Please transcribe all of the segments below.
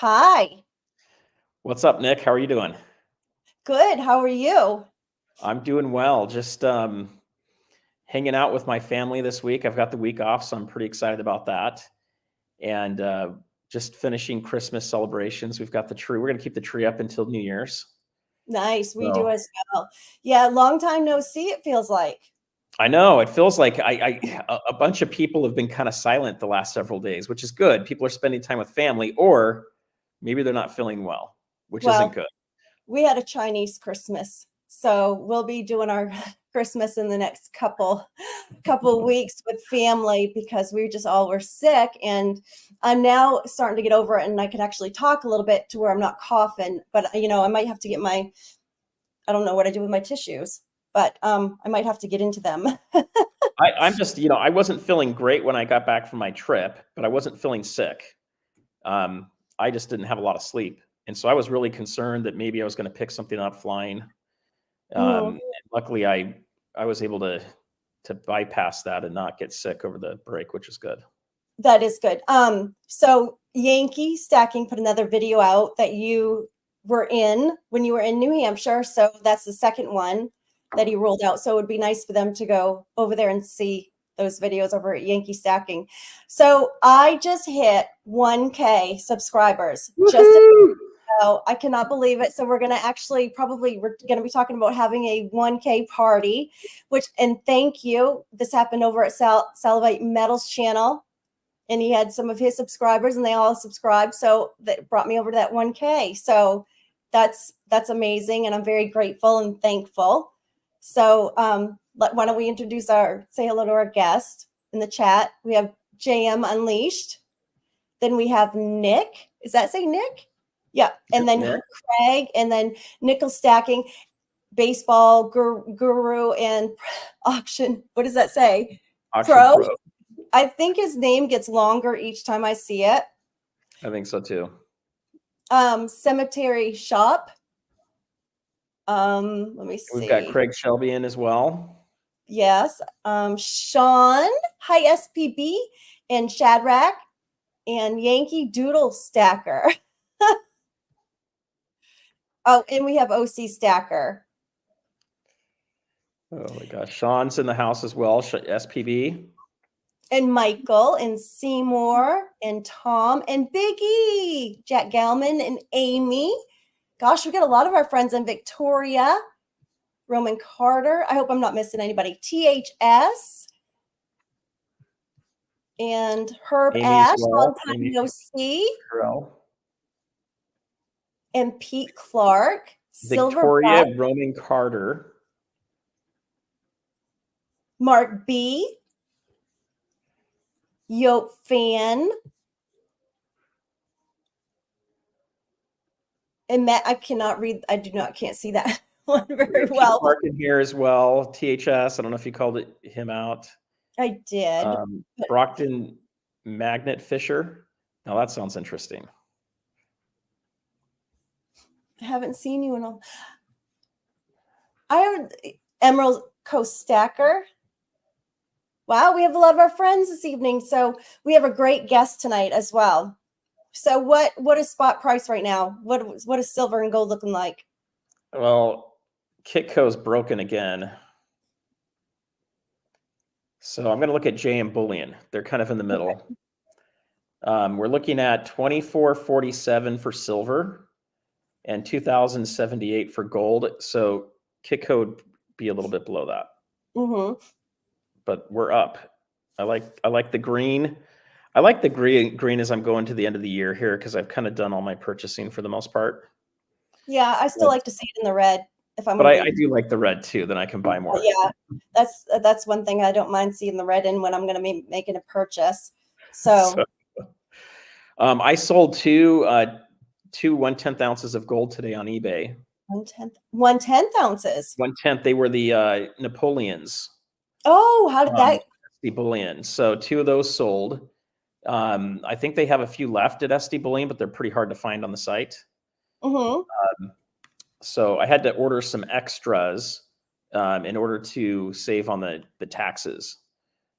Hi. What's up, Nick? How are you doing? Good. How are you? I'm doing well. Just hanging out with my family this week. I've got the week off, so I'm pretty excited about that. And just finishing Christmas celebrations. We've got the tree. We're going to keep the tree up until New Year's. Nice. We do So as well. Yeah, long time no see, it feels like. I know it feels like a bunch of people have been kind of silent the last several days, which is good. People are spending time with family, or maybe they're not feeling well, which isn't Well, good. we had a Chinese Christmas, so we'll be doing our Christmas in the next couple weeks with family because we just all were sick, and I'm now starting to get over it, and I can actually talk a little bit to where I'm not coughing. But I might have to get I don't know what I do with my tissues, but I might have to get into them. I'm just, I wasn't feeling great when I got back from my trip, but I wasn't feeling sick. I just didn't have a lot of sleep. And so I was really concerned that maybe I was going to pick something up flying. Mhm. And luckily I was able to bypass that and not get sick over the break, which is good. That is good. So Yankee Stacking put another video out that you were in when you were in New Hampshire. So that's the second one that he rolled out. So it would be nice for them to go over there and see those videos over at Yankee Stacking. So I just hit 1K subscribers just a Woohoo! Oh, I cannot believe it. So we're going to we're going to be talking about having a 1K party, and thank you. This happened over at Salivate Metals channel, and he had some of his subscribers and they all subscribed. So that brought me over to that 1K. So that's amazing. And I'm very grateful and thankful. So why don't we say hello to our guest in the chat. We have JM Unleashed. Then we have Nick. Is that say Nick? Yeah. And then Nick? Craig, and then Nickel Stacking, Baseball Guru, and Auction. What does that say? Auction Pro. Pro. I think his name gets longer each time I see it. I think so too. Cemetery Shop. Let me see. We've got Craig Shelby in as well. Yes. Sean, hi SPB, and Shadrach, and Yankee Doodle Stacker. Oh, and we have OC Stacker. Oh my gosh. Sean's in the house as well. SPB. And Michael and Seymour and Tom and Biggie, Jack Gelman and Amy. Gosh, we got a lot of our friends in Victoria, Roman Carter. I hope I'm not missing anybody. THS and Herb Amy Ash, as well. long time no see. Carell. And Pete Clark, Victoria, Silver Roman Carter. Mark B, Yoke Fan, and Matt. I cannot read. Can't see that one very well. Mark in here as well. THS. I don't know if you called him out. I did. Brockton Magnet Fisher. Now that sounds interesting. I haven't seen you in a. I heard Emerald Coast Stacker. Wow, we have a lot of our friends this evening. So we have a great guest tonight as well. So what is spot price right now? What is silver and gold looking like? Well, Kitco's broken again. So I'm going to look at JM Bullion. They're kind of in the middle. Okay. We're looking at 24.47 for silver and 2,078 for gold. So Kitco would be a little bit below that. Mm-hmm. But we're up. I like the green. I like the green as I'm going to the end of the year here because I've kind of done all my purchasing for the most part. Yeah, I still like to see it in the red if I'm. But I do like the red too. Then I can buy more. Yeah, that's one thing I don't mind seeing the red in when I'm going to be making a purchase. So I sold two 1/10 ounces of gold today on eBay. 1/10 ounces. 1/10. They were the Napoleons. Oh, how did that? SD Bullion. So two of those sold. I think they have a few left at SD Bullion, but they're pretty hard to find on the site. Mm-hmm. So I had to order some extras in order to save on the taxes.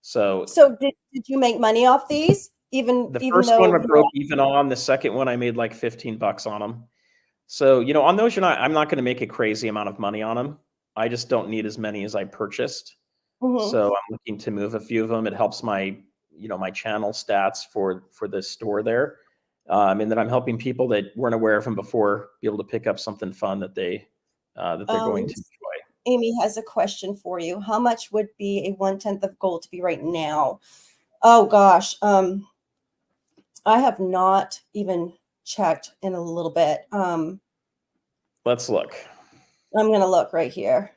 So did you make money off these? even The even first one I though broke even on. The second one I made like 15 bucks on them. So, you know, on those, I'm not going to make a crazy amount of money on them. I just don't need as many as I purchased. Mhm. So I'm looking to move a few of them. It helps my, my channel stats for the store there. And then I'm helping people that weren't aware of them before be able to pick up something fun that they're going to enjoy. Amy has a question for you. How much would be a 1/10 of gold to be right now? Oh gosh. I have not even checked in a little bit. Let's look. I'm going to look right here.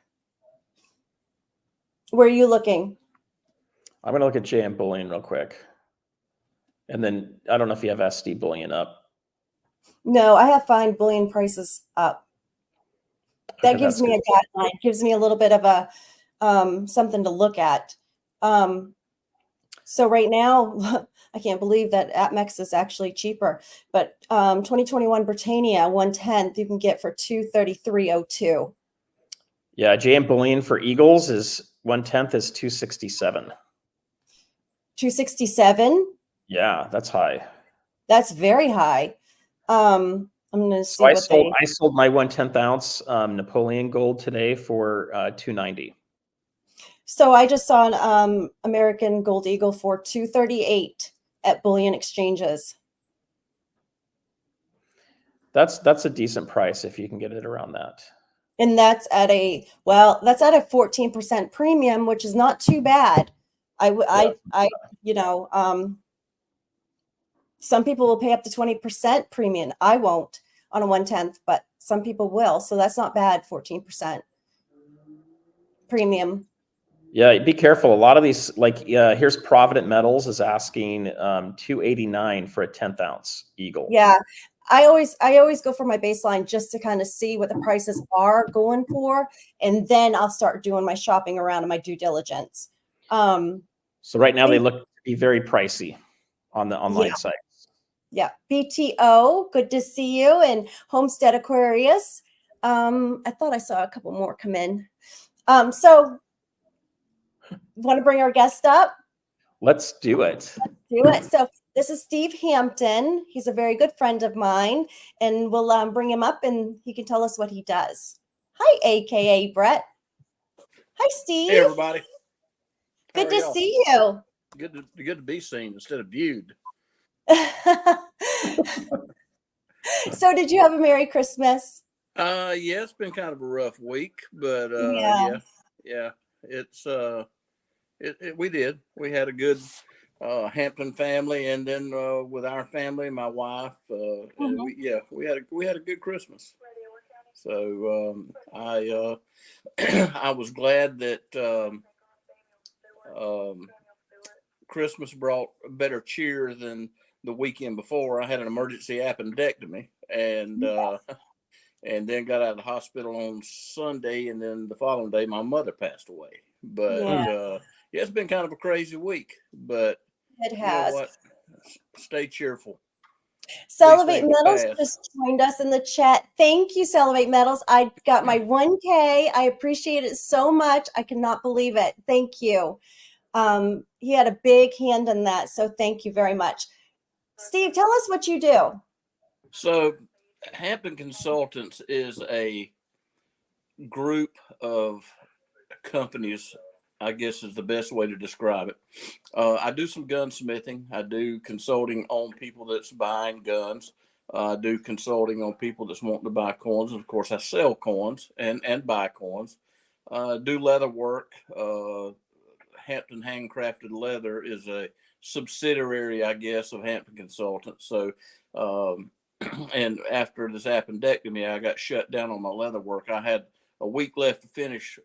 Where are you looking? I'm going to look at JM Bullion real quick. And then I don't know if you have SD Bullion up. No, I have fine bullion prices up. That Okay, gives that's me good. a guideline, gives me a little bit of a something to look at. So right now, I can't believe that Atmex is actually cheaper. But 2021 Britannia 1/10 you can get for 233.02. Yeah, JM Bullion for Eagles is 1/10 is 267. 267. Yeah, that's high. That's very high. I'm going to So see what they. I sold my 1/10 ounce Napoleon gold today for 290. So I just saw an American Gold Eagle for 238 at bullion exchanges. That's a decent price if you can get it around that. And that's at a 14% premium, which is not too bad. Some people will pay up to 20% premium. I won't on a 1/10, but some people will. So that's not bad. 14% premium. Yeah, be careful. A lot of these, like here's Provident Metals is asking 289 for a 10th ounce Eagle. Yeah. I always go for my baseline just to kind of see what the prices are going for, and then I'll start doing my shopping around and my due diligence. So right now they look to be very pricey on the online site. Yeah, BTO, good to see you, and Homestead Aquarius. I thought I saw a couple more come in. So want to bring our guest up? Let's do it. Do it. So this is Steve Hampton. He's a very good friend of mine, and we'll bring him up and he can tell us what he does. Hi, AKA Brett. Hi, Steve. Hey, everybody. Good to see you. Good to be seen instead of viewed. So did you have a Merry Christmas? Yeah, it's been kind of a rough week, but yeah, it's we did. We had a good Hampton family, and then with our family, my wife, we had a good Christmas. So I I was glad that Christmas brought better cheer than the weekend before. I had an emergency appendectomy, and then got out of the hospital on Sunday, and then the following day my mother passed away. But yeah, it's been kind of a crazy week, but it has. You know what? Stay cheerful. Salivate Metals just joined us in the chat. Thank you, Salivate Metals. I got my 1K. I appreciate it so much. I cannot believe it. Thank you. He had a big hand in that, so thank you very much. Steve, tell us what you do. So Hampton Consultants is a group of companies, I guess is the best way to describe it. I do some gunsmithing. I do consulting on people that's buying guns. I do consulting on people that's wanting to buy coins. And of course, I sell coins and buy coins. Do leather work. Hampton Handcrafted Leather is a subsidiary, I guess, of Hampton Consultants. So, and after this appendectomy, I got shut down on my leather work. I had a week left to finish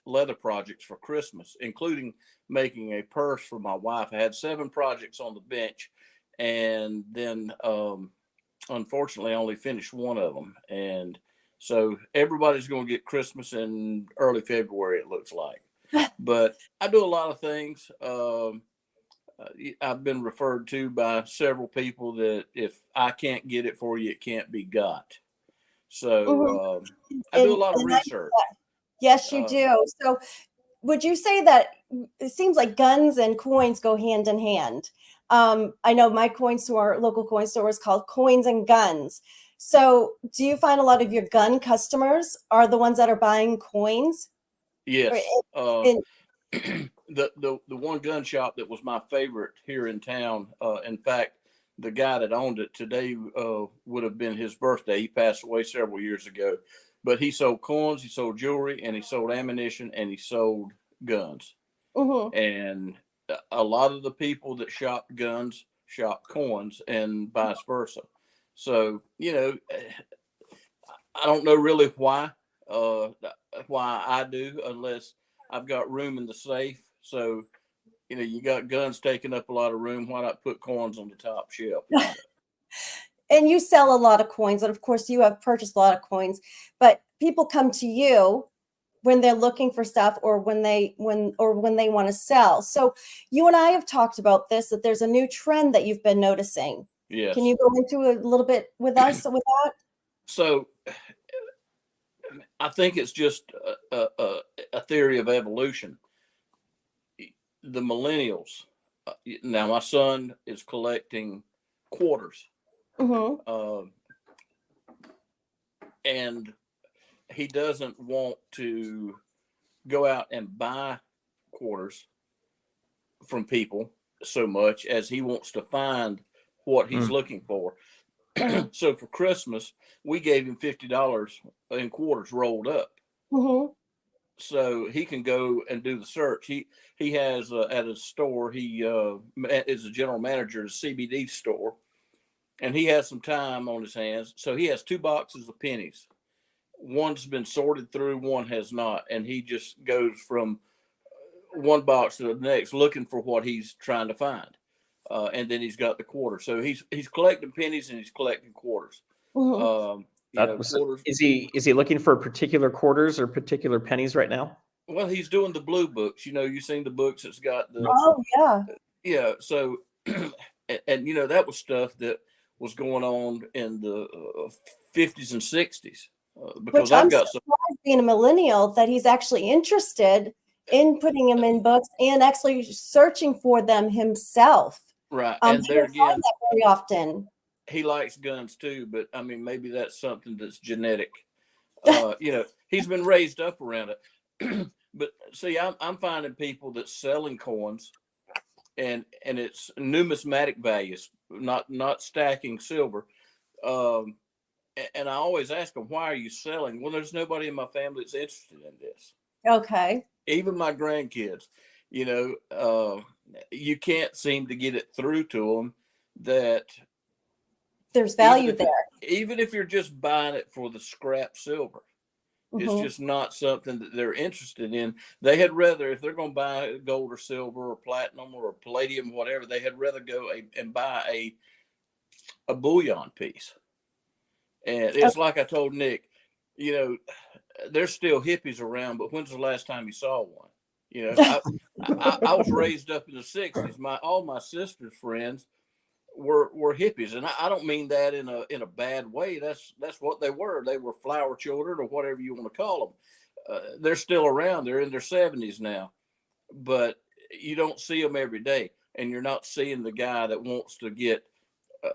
leather projects for Christmas, including making a purse for my wife. I had 7 projects on the bench, and then unfortunately I only finished one of them. And so everybody's going to get Christmas in early February, it looks like. But I do a lot of things. I've been referred to by several people that if I can't get it for you, it can't be got. So I do a lot of research. Yes, you do. So would you say that it seems like guns and coins go hand in hand? I know my coin store, local coin store, is called Coins and Guns. So do you find a lot of your gun customers are the ones that are buying coins? Yes. And, The one gun shop that was my favorite here in town. In fact, the guy that owned it today would have been his birthday. He passed away several years ago, but he sold coins, he sold jewelry, and he sold ammunition, and he sold guns. mhm. And a lot of the people that shop guns shop coins, and vice versa. So I don't know really why I do, unless I've got room in the safe. So you got guns taking up a lot of room. Why not put coins on the top shelf? And you sell a lot of coins, and of course you have purchased a lot of coins, but people come to you when they're looking for stuff, or when they want to sell. So you and I have talked about this, that there's a new trend that you've been noticing. Yes. Can you go into a little bit with us with that? So I think it's just a theory of evolution. The millennials. Now my son is collecting quarters. Mm-hmm. And he doesn't want to go out and buy quarters from people so much as he wants to find what he's looking for. So for Christmas, we gave him $50 in quarters rolled up. Mm-hmm. So he can go and do the search. He has at his store, he is a general manager at a CBD store, and he has some time on his hands. So he has 2 boxes of pennies. One's been sorted through, one has not. And he just goes from one box to the next looking for what he's trying to find. And then he's got the quarter. So he's collecting pennies and he's collecting quarters. Mm-hmm. Quarters. Is he looking for particular quarters or particular pennies right now? Well, he's doing the blue books. You've seen the books that's got the. Oh yeah. Yeah. So, and that was stuff that was going on in the 50s and 60s. Because Which I'm surprised, being a millennial, that he's actually interested in putting them in books and actually searching for them himself. Right. And there again, find that very often. He likes guns too, but I mean, maybe that's something that's genetic. He's been raised up around it. But see, I'm finding people that's selling coins, and it's numismatic values, not stacking silver. And I always ask them, why are you selling? Well, there's nobody in my family that's interested in this. Okay. Even my grandkids, you can't seem to get it through to them that there's value there. Even if you're just buying it for the scrap silver, it's just not something that they're interested in. They had rather, if they're going to buy gold or silver or platinum or palladium, whatever, they had rather go and buy a bullion piece. And it's like I told Nick, there's still hippies around, but when's the last time you saw one? I was raised up in the 60s. All my sister's friends were hippies, and I don't mean that in a bad way. That's what they were. They were flower children, or whatever you want to call them. They're still around. They're in their 70s now, but you don't see them every day, and you're not seeing the guy that wants to get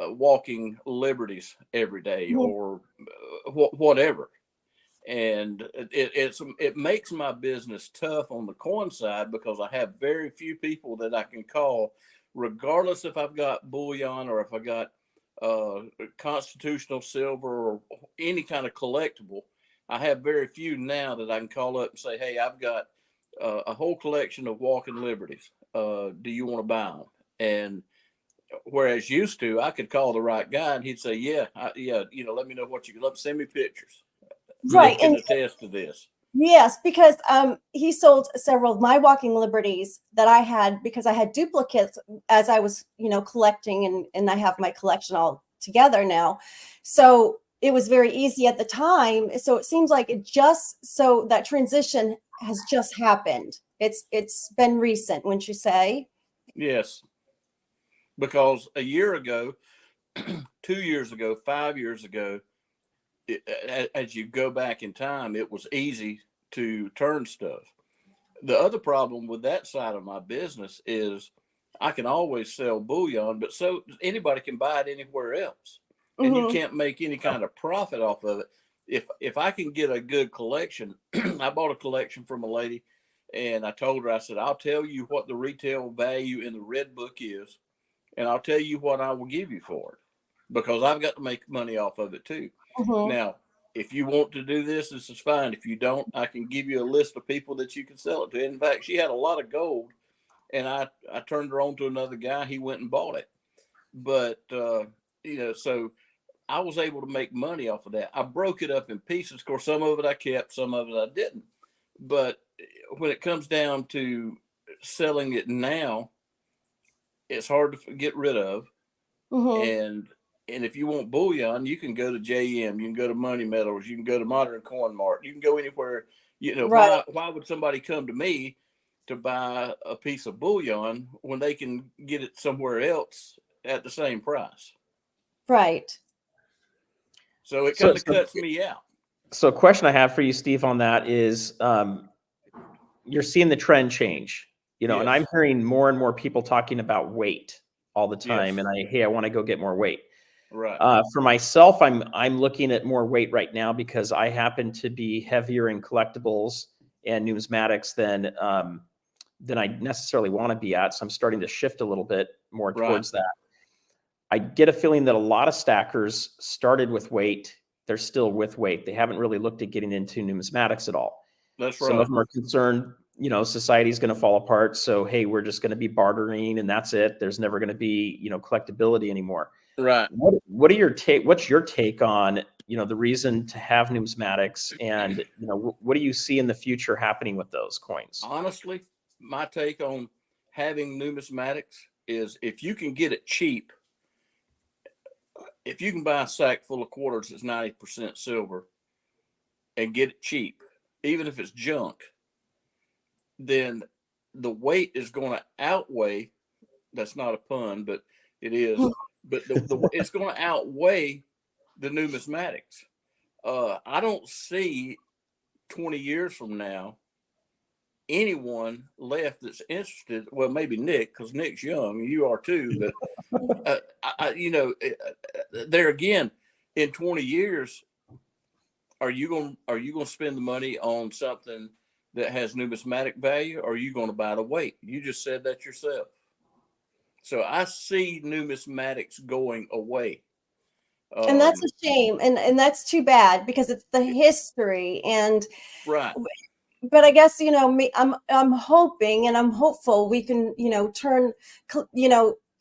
walking liberties every day or whatever. And it makes my business tough on the coin side, because I have very few people that I can call, regardless if I've got bullion or if I got constitutional silver or any kind of collectible. I have very few now that I can call up and say, hey, I've got a whole collection of walking liberties. Do you want to buy them? And whereas used to, I could call the right guy and he'd say, yeah, let me know what you can send me pictures. Right. And attest to this. Yes, because he sold several of my walking liberties that I had, because I had duplicates as I was, collecting, and I have my collection all together now. So it was very easy at the time. So it seems like that transition has just happened. It's been recent, wouldn't you say? Yes. Because a year ago, 2 years ago, 5 years ago, as you go back in time, it was easy to turn stuff. The other problem with that side of my business is I can always sell bullion, but so anybody can buy it anywhere else, and you Mhm. can't make any kind of profit off of it. If I can get a good collection, I bought a collection from a lady, and I told her, I said, I'll tell you what the retail value in the red book is, and I'll tell you what I will give you for it, because I've got to make money off of it too. Mhm. Now, if you want to do this, this is fine. If you don't, I can give you a list of people that you can sell it to. In fact, she had a lot of gold, and I turned her on to another guy. He went and bought it. But, so I was able to make money off of that. I broke it up in pieces. Of course, some of it I kept, some of it I didn't. But when it comes down to selling it now, it's hard to get rid of. Mhm. And if you want bullion, you can go to JM, you can go to Money Metals, you can go to Modern Coin Mart, you can go anywhere. Right. Why would somebody come to me to buy a piece of bullion when they can get it somewhere else at the same price? Right. So it So, kind of cuts me out. so a question I have for you, Steve, on that is, you're seeing the trend change, and Yes. I'm hearing more and more people talking about weight all the time. Yes. And I want to go get more weight. Right. For myself, I'm looking at more weight right now because I happen to be heavier in collectibles and numismatics than I necessarily want to be at. So I'm starting to shift a little bit more Right. towards that. I get a feeling that a lot of stackers started with weight. They're still with weight. They haven't really looked at getting into numismatics at all. That's Some right. of them are concerned, society's going to fall apart. So, hey, we're just going to be bartering and that's it. There's never going to be, collectability anymore. Right. What are your take? What's your take on, the reason to have numismatics, and, what do you see in the future happening with those coins? Honestly, my take on having numismatics is if you can get it cheap, if you can buy a sack full of quarters that's 90% silver and get it cheap, even if it's junk, then the weight is going to outweigh. That's not a pun, but it is. But it's going to outweigh the numismatics. I don't see 20 years from now anyone left that's interested. Well, maybe Nick, because Nick's young, you are too. But there again, in 20 years, are you going to spend the money on something that has numismatic value, or are you going to buy the weight? You just said that yourself. So I see numismatics going away. And that's a shame, and that's too bad because it's the history. And Right. But I guess I'm hoping and I'm hopeful we can turn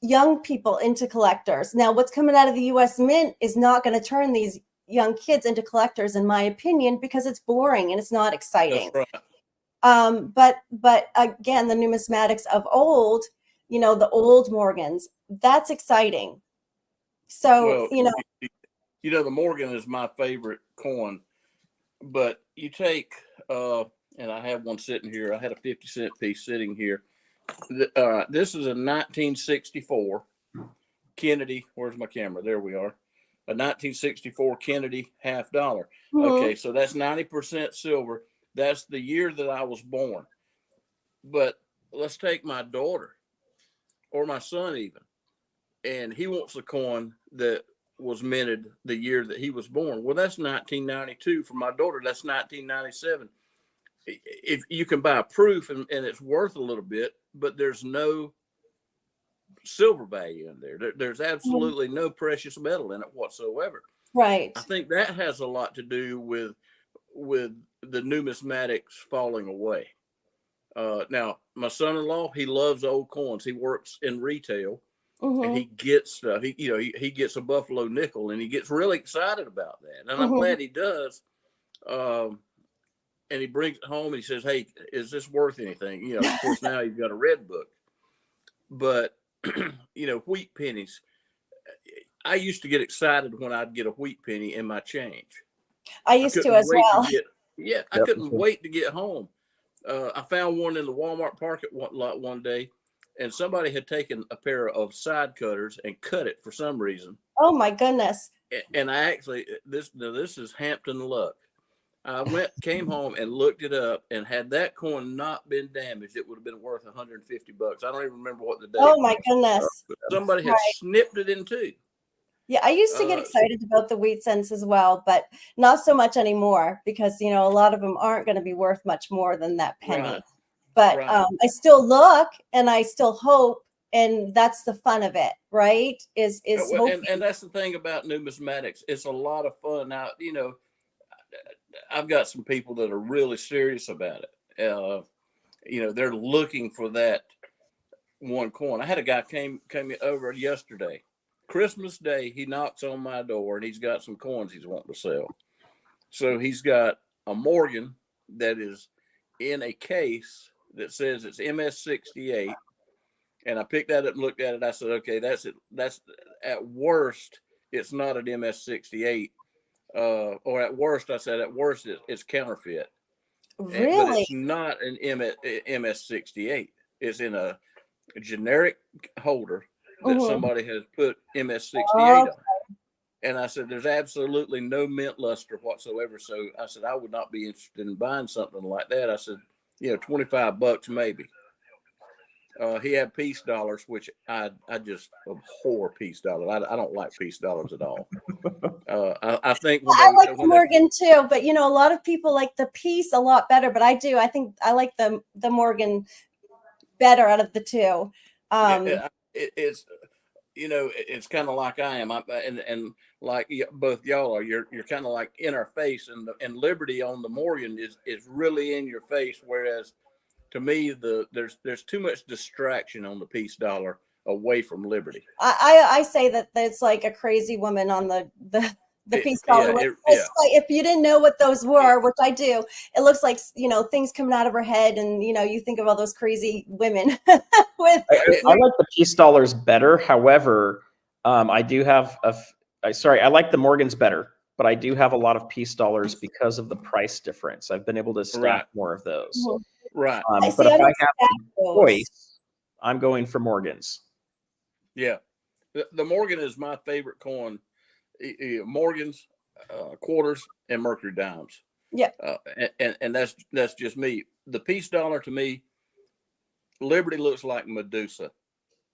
young people into collectors. Now, what's coming out of the U.S. Mint is not going to turn these young kids into collectors, in my opinion, because it's boring and it's not exciting. That's right. But again, the numismatics of old, the old Morgans, that's exciting. So, Well, the Morgan is my favorite coin, but you take, and I have one sitting here. I had a 50-cent piece sitting here. This is a 1964 Kennedy. Where's my camera? There we are. A 1964 Kennedy $50. Mm-hmm. Okay, so that's 90% silver. That's the year that I was born. But let's take my daughter or my son even, and he wants a coin that was minted the year that he was born. Well, that's 1992. For my daughter, that's 1997. If you can buy a proof and it's worth a little bit, but there's no silver value in there. There's absolutely no precious metal in it whatsoever. Right. I think that has a lot to do with the numismatics falling away. Now, my son-in-law, he loves old coins. He works in retail. Mm-hmm. And he gets stuff. He gets a buffalo nickel, and he gets really excited about that. And I'm glad he does. And he brings it home, and he says, "Hey, is this worth anything?" Of course, now he's got a red book. But wheat pennies. I used to get excited when I'd get a wheat penny in my change. I used to as well. I couldn't wait to get home. I found one in the Walmart parking lot one day. And somebody had taken a pair of side cutters and cut it for some reason. Oh my goodness! And I actually, this is Hampton luck. came home and looked it up, and had that coin not been damaged, it would have been worth $150. I don't even remember what the date Oh my was. goodness. But somebody had Right. snipped it in two. Yeah, I used to get excited about the wheat cents as well, but not so much anymore because, you know, a lot of them aren't going to be worth much more than that penny. Right. But Right. I still look and I still hope, and that's the fun of it, right? Is hoping. And that's the thing about numismatics. It's a lot of fun. Now, you know, I've got some people that are really serious about it. You know, they're looking for that one coin. I had a guy came over yesterday, Christmas Day. He knocks on my door and he's got some coins he's wanting to sell. So he's got a Morgan that is in a case that says it's MS-68. And I picked that up and looked at it. I said, okay, that's it. That's at worst, it's not an MS-68. Or at worst, I said, at worst, it's counterfeit. But Really? it's not an MS-68. It's in a generic holder that somebody has put MS-68 on. And I said, there's absolutely no mint luster whatsoever. So I said, I would not be interested in buying something like that. I said, you know, $25 maybe. He had peace dollars, which I just abhor peace dollars. I don't like peace dollars at all. I think I like the Morgan too, but you know, a lot of people like the piece a lot better. But I do. I think I like the Morgan better out of the two. It's, you know, it's kind of like I am, and like both y'all are. You're kind of like in our face, and Liberty on the Morgan is really in your face, whereas to me, there's too much distraction on the peace dollar away from Liberty. I say that it's like a crazy woman on the peace dollar. Like, if you didn't know what those were, which I do, it looks like, you know, things coming out of her head, and you know, you think of all those crazy women. I like the peace dollars better. However, I do have I like the Morgans better, but I do have a lot of peace dollars because of the price difference. I've been able to stack more of those. Right. But if I have a choice, I'm going for Morgans. Yeah. The Morgan is my favorite coin. Morgans, quarters, and Mercury dimes. Yeah. And that's just me. The peace dollar to me, Liberty looks like Medusa.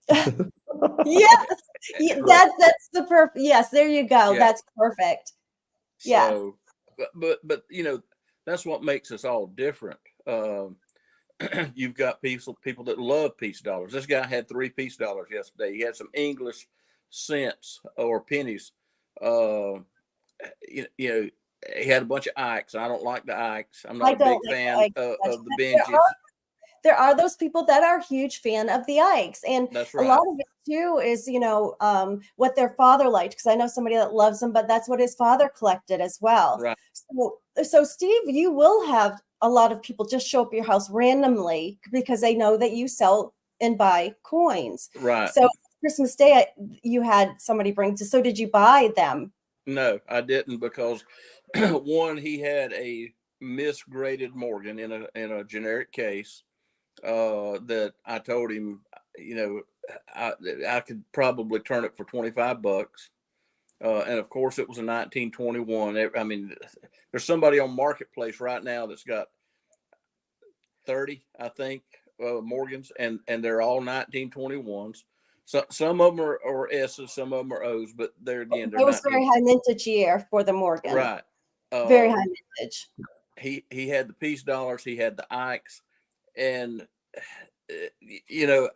Yes. That's the perfect. Yes, there you go. Yeah. That's perfect. Yeah. So, but you know, that's what makes us all different. You've got people that love peace dollars. This guy had 3 peace dollars yesterday. He had some English cents or pennies. You know, he had a bunch of Ikes. I don't like the Ikes. I'm not a big fan of the Benjis. There are those people that are huge fan of the Ikes, and that's right. A lot of it too is, you know, what their father liked, because I know somebody that loves them, but that's what his father collected as well. Right. So Steve, you will have a lot of people just show up at your house randomly because they know that you sell and buy coins. Right. So Christmas Day, you had somebody bring to. So did you buy them? No, I didn't, because one, he had a misgraded Morgan in a generic case. That I told him, you know, I could probably turn it for $25. And of course it was a 1921. I mean, there's somebody on Marketplace right now that's got 30, I think, Morgans, and they're all 1921s. So some of them are S's, some of them are O's, but they're again, they're it was very high mintage year for the Morgan. Right. Very high mintage. He had the peace dollars, he had the Ikes, and you know,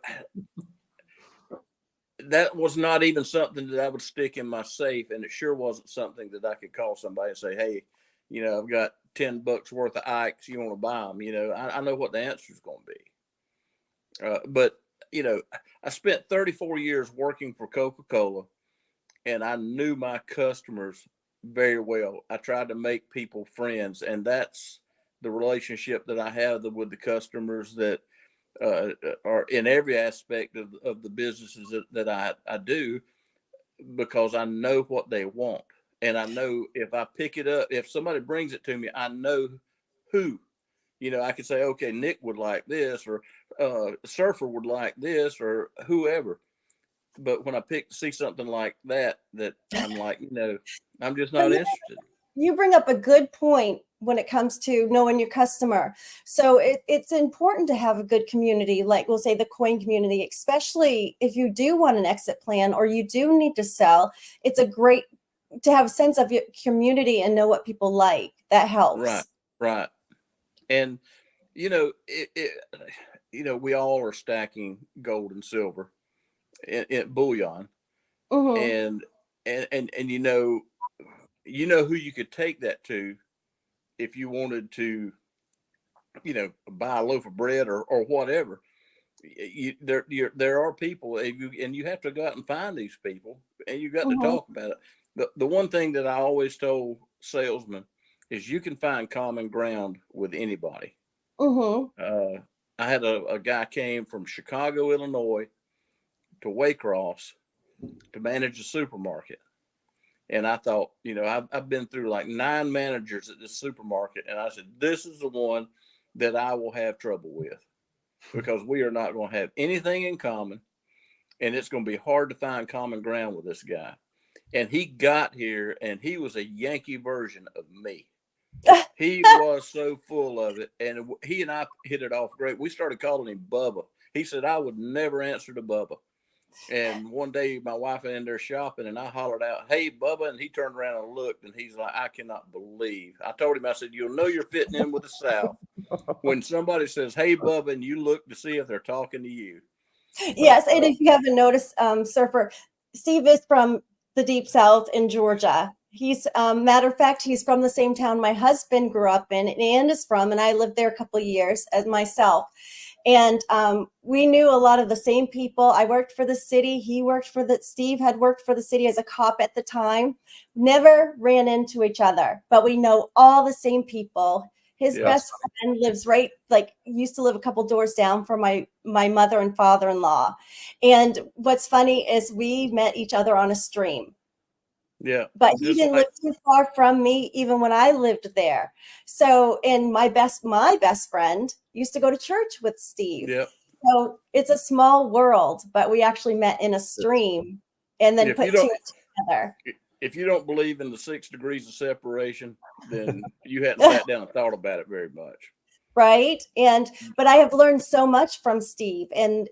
that was not even something that I would stick in my safe, and it sure wasn't something that I could call somebody and say, hey, you know, I've got $10 worth of Ikes, you want to buy them? You know, I know what the answer is going to be. But you know, I spent 34 years working for Coca-Cola, and I knew my customers very well. I tried to make people friends, and that's the relationship that I have with the customers that are in every aspect of the businesses that I do, because I know what they want. And I know if I pick it up, if somebody brings it to me, I know who. You know, I could say, okay, Nick would like this, or Surfer would like this, or whoever. But when I see something like that I'm like, you know, I'm just not interested. you bring up a good point when it comes to knowing your customer. So it's important to have a good community, like we'll say the coin community, especially if you do want an exit plan or you do need to sell. It's a great to have a sense of your community and know what people like. That helps. Right, right. And we all are stacking gold and silver in bullion, Mm-hmm. and who you could take that to if you wanted to, buy a loaf of bread or whatever. There are people, and you have to go out and find these people, and you got to Mm-hmm. talk about it. The one thing that I always told salesmen is you can find common ground with anybody. Mm-hmm. I had a guy came from Chicago, Illinois, to Waycross to manage a supermarket. And I thought, I've been through like 9 managers at this supermarket. And I said, this is the one that I will have trouble with because we are not going to have anything in common. And it's going to be hard to find common ground with this guy. And he got here and he was a Yankee version of me. He was so full of it. And he and I hit it off great. We started calling him Bubba. He said, I would never answer to Bubba. And one day my wife was in there shopping and I hollered out, hey, Bubba. And he turned around and looked and he's like, I cannot believe. I told him, I said, you'll know you're fitting in with the South when somebody says, hey, Bubba, and you look to see if they're talking to you. Yes. And if you haven't noticed, Surfer, Steve is from the Deep South in Georgia. He's matter of fact, he's from the same town my husband grew up in and is from, and I lived there a couple of years as myself. And we knew a lot of the same people. I worked for the city. Steve had worked for the city as a cop at the time. Never ran into each other, but we know all the same people. His best friend lives used to live a couple doors down from my mother and father-in-law. And what's funny is we met each other on a stream. Yeah. But he didn't live too far from me even when I lived there. So, and my best friend used to go to church with Steve. Yeah. So it's a small world, but we actually met in a stream and then put 2 together. If you don't believe in the 6 degrees of separation, then you hadn't sat down and thought about it very much. Right. But I have learned so much from Steve and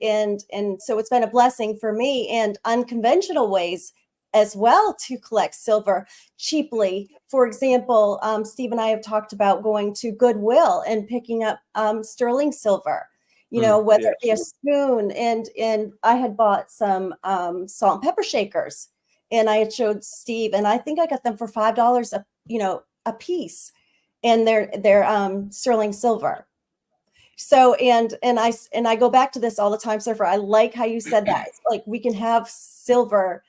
so it's been a blessing for me and unconventional ways as well to collect silver cheaply. For example, Steve and I have talked about going to Goodwill and picking up sterling silver, whether it be a spoon. And I had bought some salt and pepper shakers and I had showed Steve and I think I got them for $5 a piece. And they're sterling silver. So, and I go back to this all the time, Surfer. I like how you said that. It's like we can have silver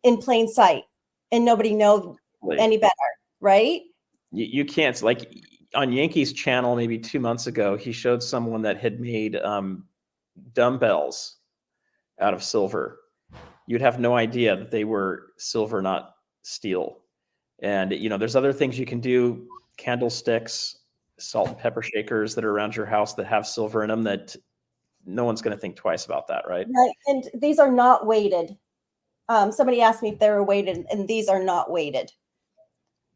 in plain sight and nobody knows any better, right? You can't, like on Yankees channel, maybe 2 months ago, he showed someone that had made dumbbells out of silver. You'd have no idea that they were silver, not steel. And, there's other things you can do, candlesticks, salt and pepper shakers that are around your house that have silver in them that no one's going to think twice about that, right? Right. And these are not weighted. Somebody asked me if they were weighted, and these are not weighted.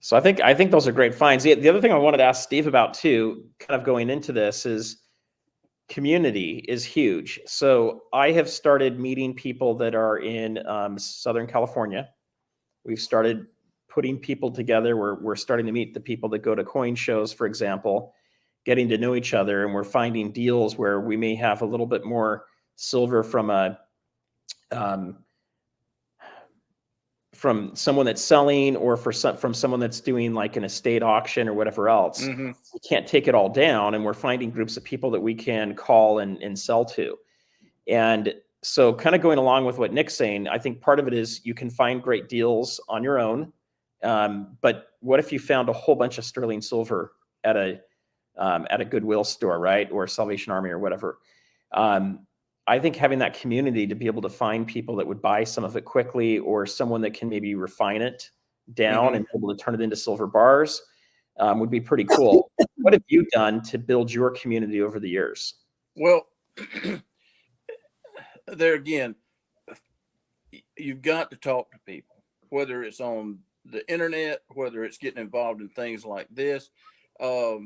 So I think those are great finds. The other thing I wanted to ask Steve about too, kind of going into this, is community is huge. So I have started meeting people that are in Southern California. We've started putting people together. We're starting to meet the people that go to coin shows, for example, getting to know each other, and we're finding deals where we may have a little bit more silver from someone that's selling or from someone that's doing like an estate auction or whatever else. Mm-hmm. We can't take it all down, and we're finding groups of people that we can call and sell to. And so kind of going along with what Nick's saying, I think part of it is you can find great deals on your own. But what if you found a whole bunch of sterling silver at a Goodwill store, right? Or Salvation Army or whatever. I think having that community to be able to find people that would buy some of it quickly, or someone that can maybe refine it down and be able to turn it into silver bars would be pretty cool. What have you done to build your community over the years? Well, there again, you've got to talk to people, whether it's on the internet, whether it's getting involved in things like this. A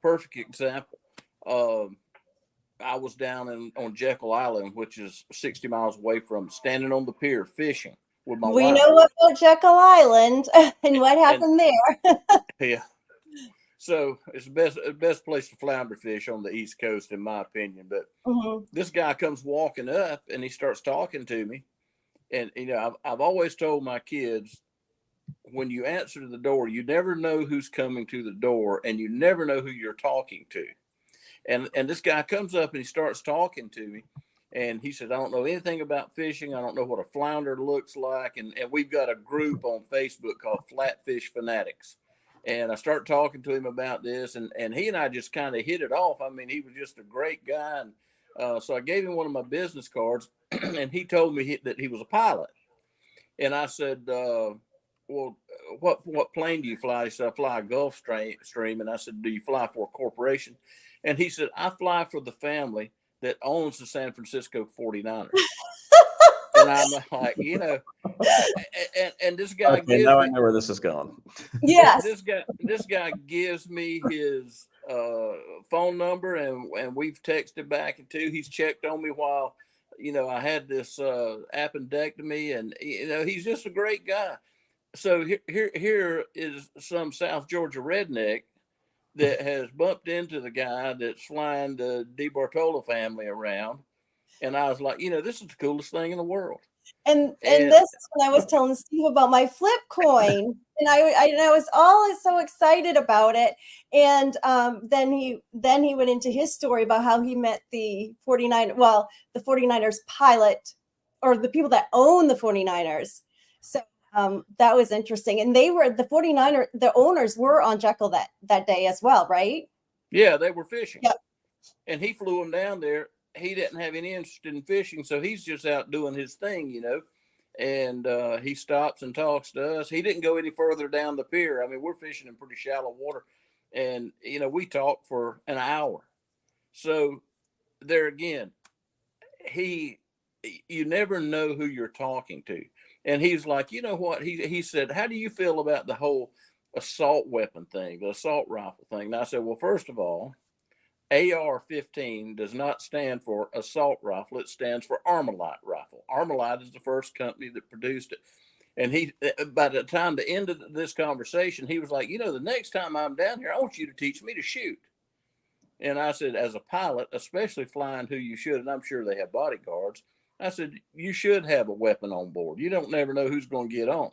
perfect example. I was down on Jekyll Island, which is 60 miles away from, standing on the pier fishing with my We wife. know about Jekyll Island and what happened there. Yeah. So it's the best place to flounder fish on the East Coast, in my opinion. But this guy comes walking up and he starts talking to me. And, you know, I've always told my kids, when you answer the door, you never know who's coming to the door, and you never know who you're talking to. And this guy comes up and he starts talking to me. And he said, I don't know anything about fishing. I don't know what a flounder looks like. And we've got a group on Facebook called Flatfish Fanatics. And I start talking to him about this, and he and I just kind of hit it off. I mean, he was just a great guy. And so I gave him one of my business cards, and he told me that he was a pilot. And I said, well, what plane do you fly? He said, I fly a Gulfstream. And I said, do you fly for a corporation? And he said, I fly for the family that owns the San Francisco 49ers. And I'm like, you know, and this guy okay, now I know where this is going. Yes. This guy gives me his phone number, and we've texted back and two. He's checked on me while, you know, I had this appendectomy, and you know, he's just a great guy. So here is some South Georgia redneck that has bumped into the guy that's flying the DeBartolo family around. And I was like, you know, this is the coolest thing in the world. And this is when I was telling Steve about my flip coin, and I was all so excited about it. And then he went into his story about how he met the 49ers pilot, or the people that own the 49ers. So that was interesting. And they were the owners were on Jekyll that day as well, right? Yeah, they were fishing. Yep. And he flew them down there. He didn't have any interest in fishing, so he's just out doing his thing, you know. And he stops and talks to us. He didn't go any further down the pier. I mean, we're fishing in pretty shallow water. And, you know, we talked for an hour. So there again, you never know who you're talking to. And he's like, you know what? He said, how do you feel about the whole assault weapon thing, the assault rifle thing? And I said, well, first of all, AR-15 does not stand for assault rifle. It stands for Armalite rifle. Armalite is the first company that produced it. And by the time the end of this conversation, he was like, you know, the next time I'm down here, I want you to teach me to shoot. And I said, as a pilot, especially flying who you should, and I'm sure they have bodyguards, I said, you should have a weapon on board. You don't never know who's going to get on.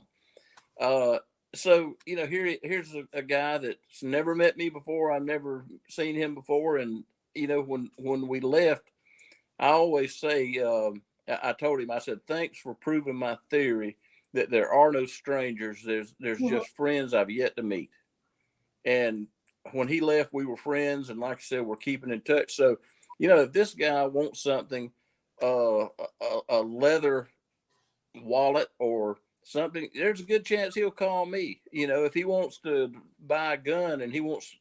So, you know, here's a guy that's never met me before. I've never seen him before. And, you know, when we left, I always say, I told him, I said, thanks for proving my theory that there are no strangers. There's just friends I've yet to meet. And when he left, we were friends. And like I said, we're keeping in touch. So, you know, if this guy wants something, a leather wallet or something, there's a good chance he'll call me. You know, if he wants to buy a gun and he wants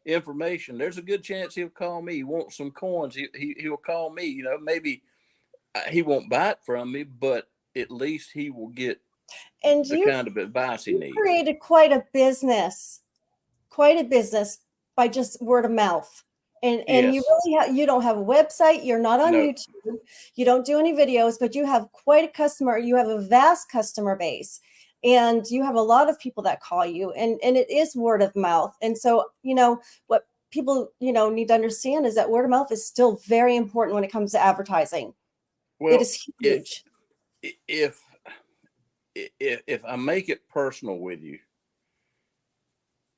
information, there's a good chance he'll call me. He wants some coins, he'll call me. You know, maybe he won't buy it from me, but at least he will get the kind of advice he needs. Created quite a business by just word of mouth. And yes. You don't have a website. You're not on YouTube. You don't do any videos, but you have quite a customer. You have a vast customer base, and you have a lot of people that call you, and it is word of mouth. And so, you know, what people, you know, need to understand is that word of mouth is still very important when it comes to advertising. Well, it is huge. If I make it personal with you,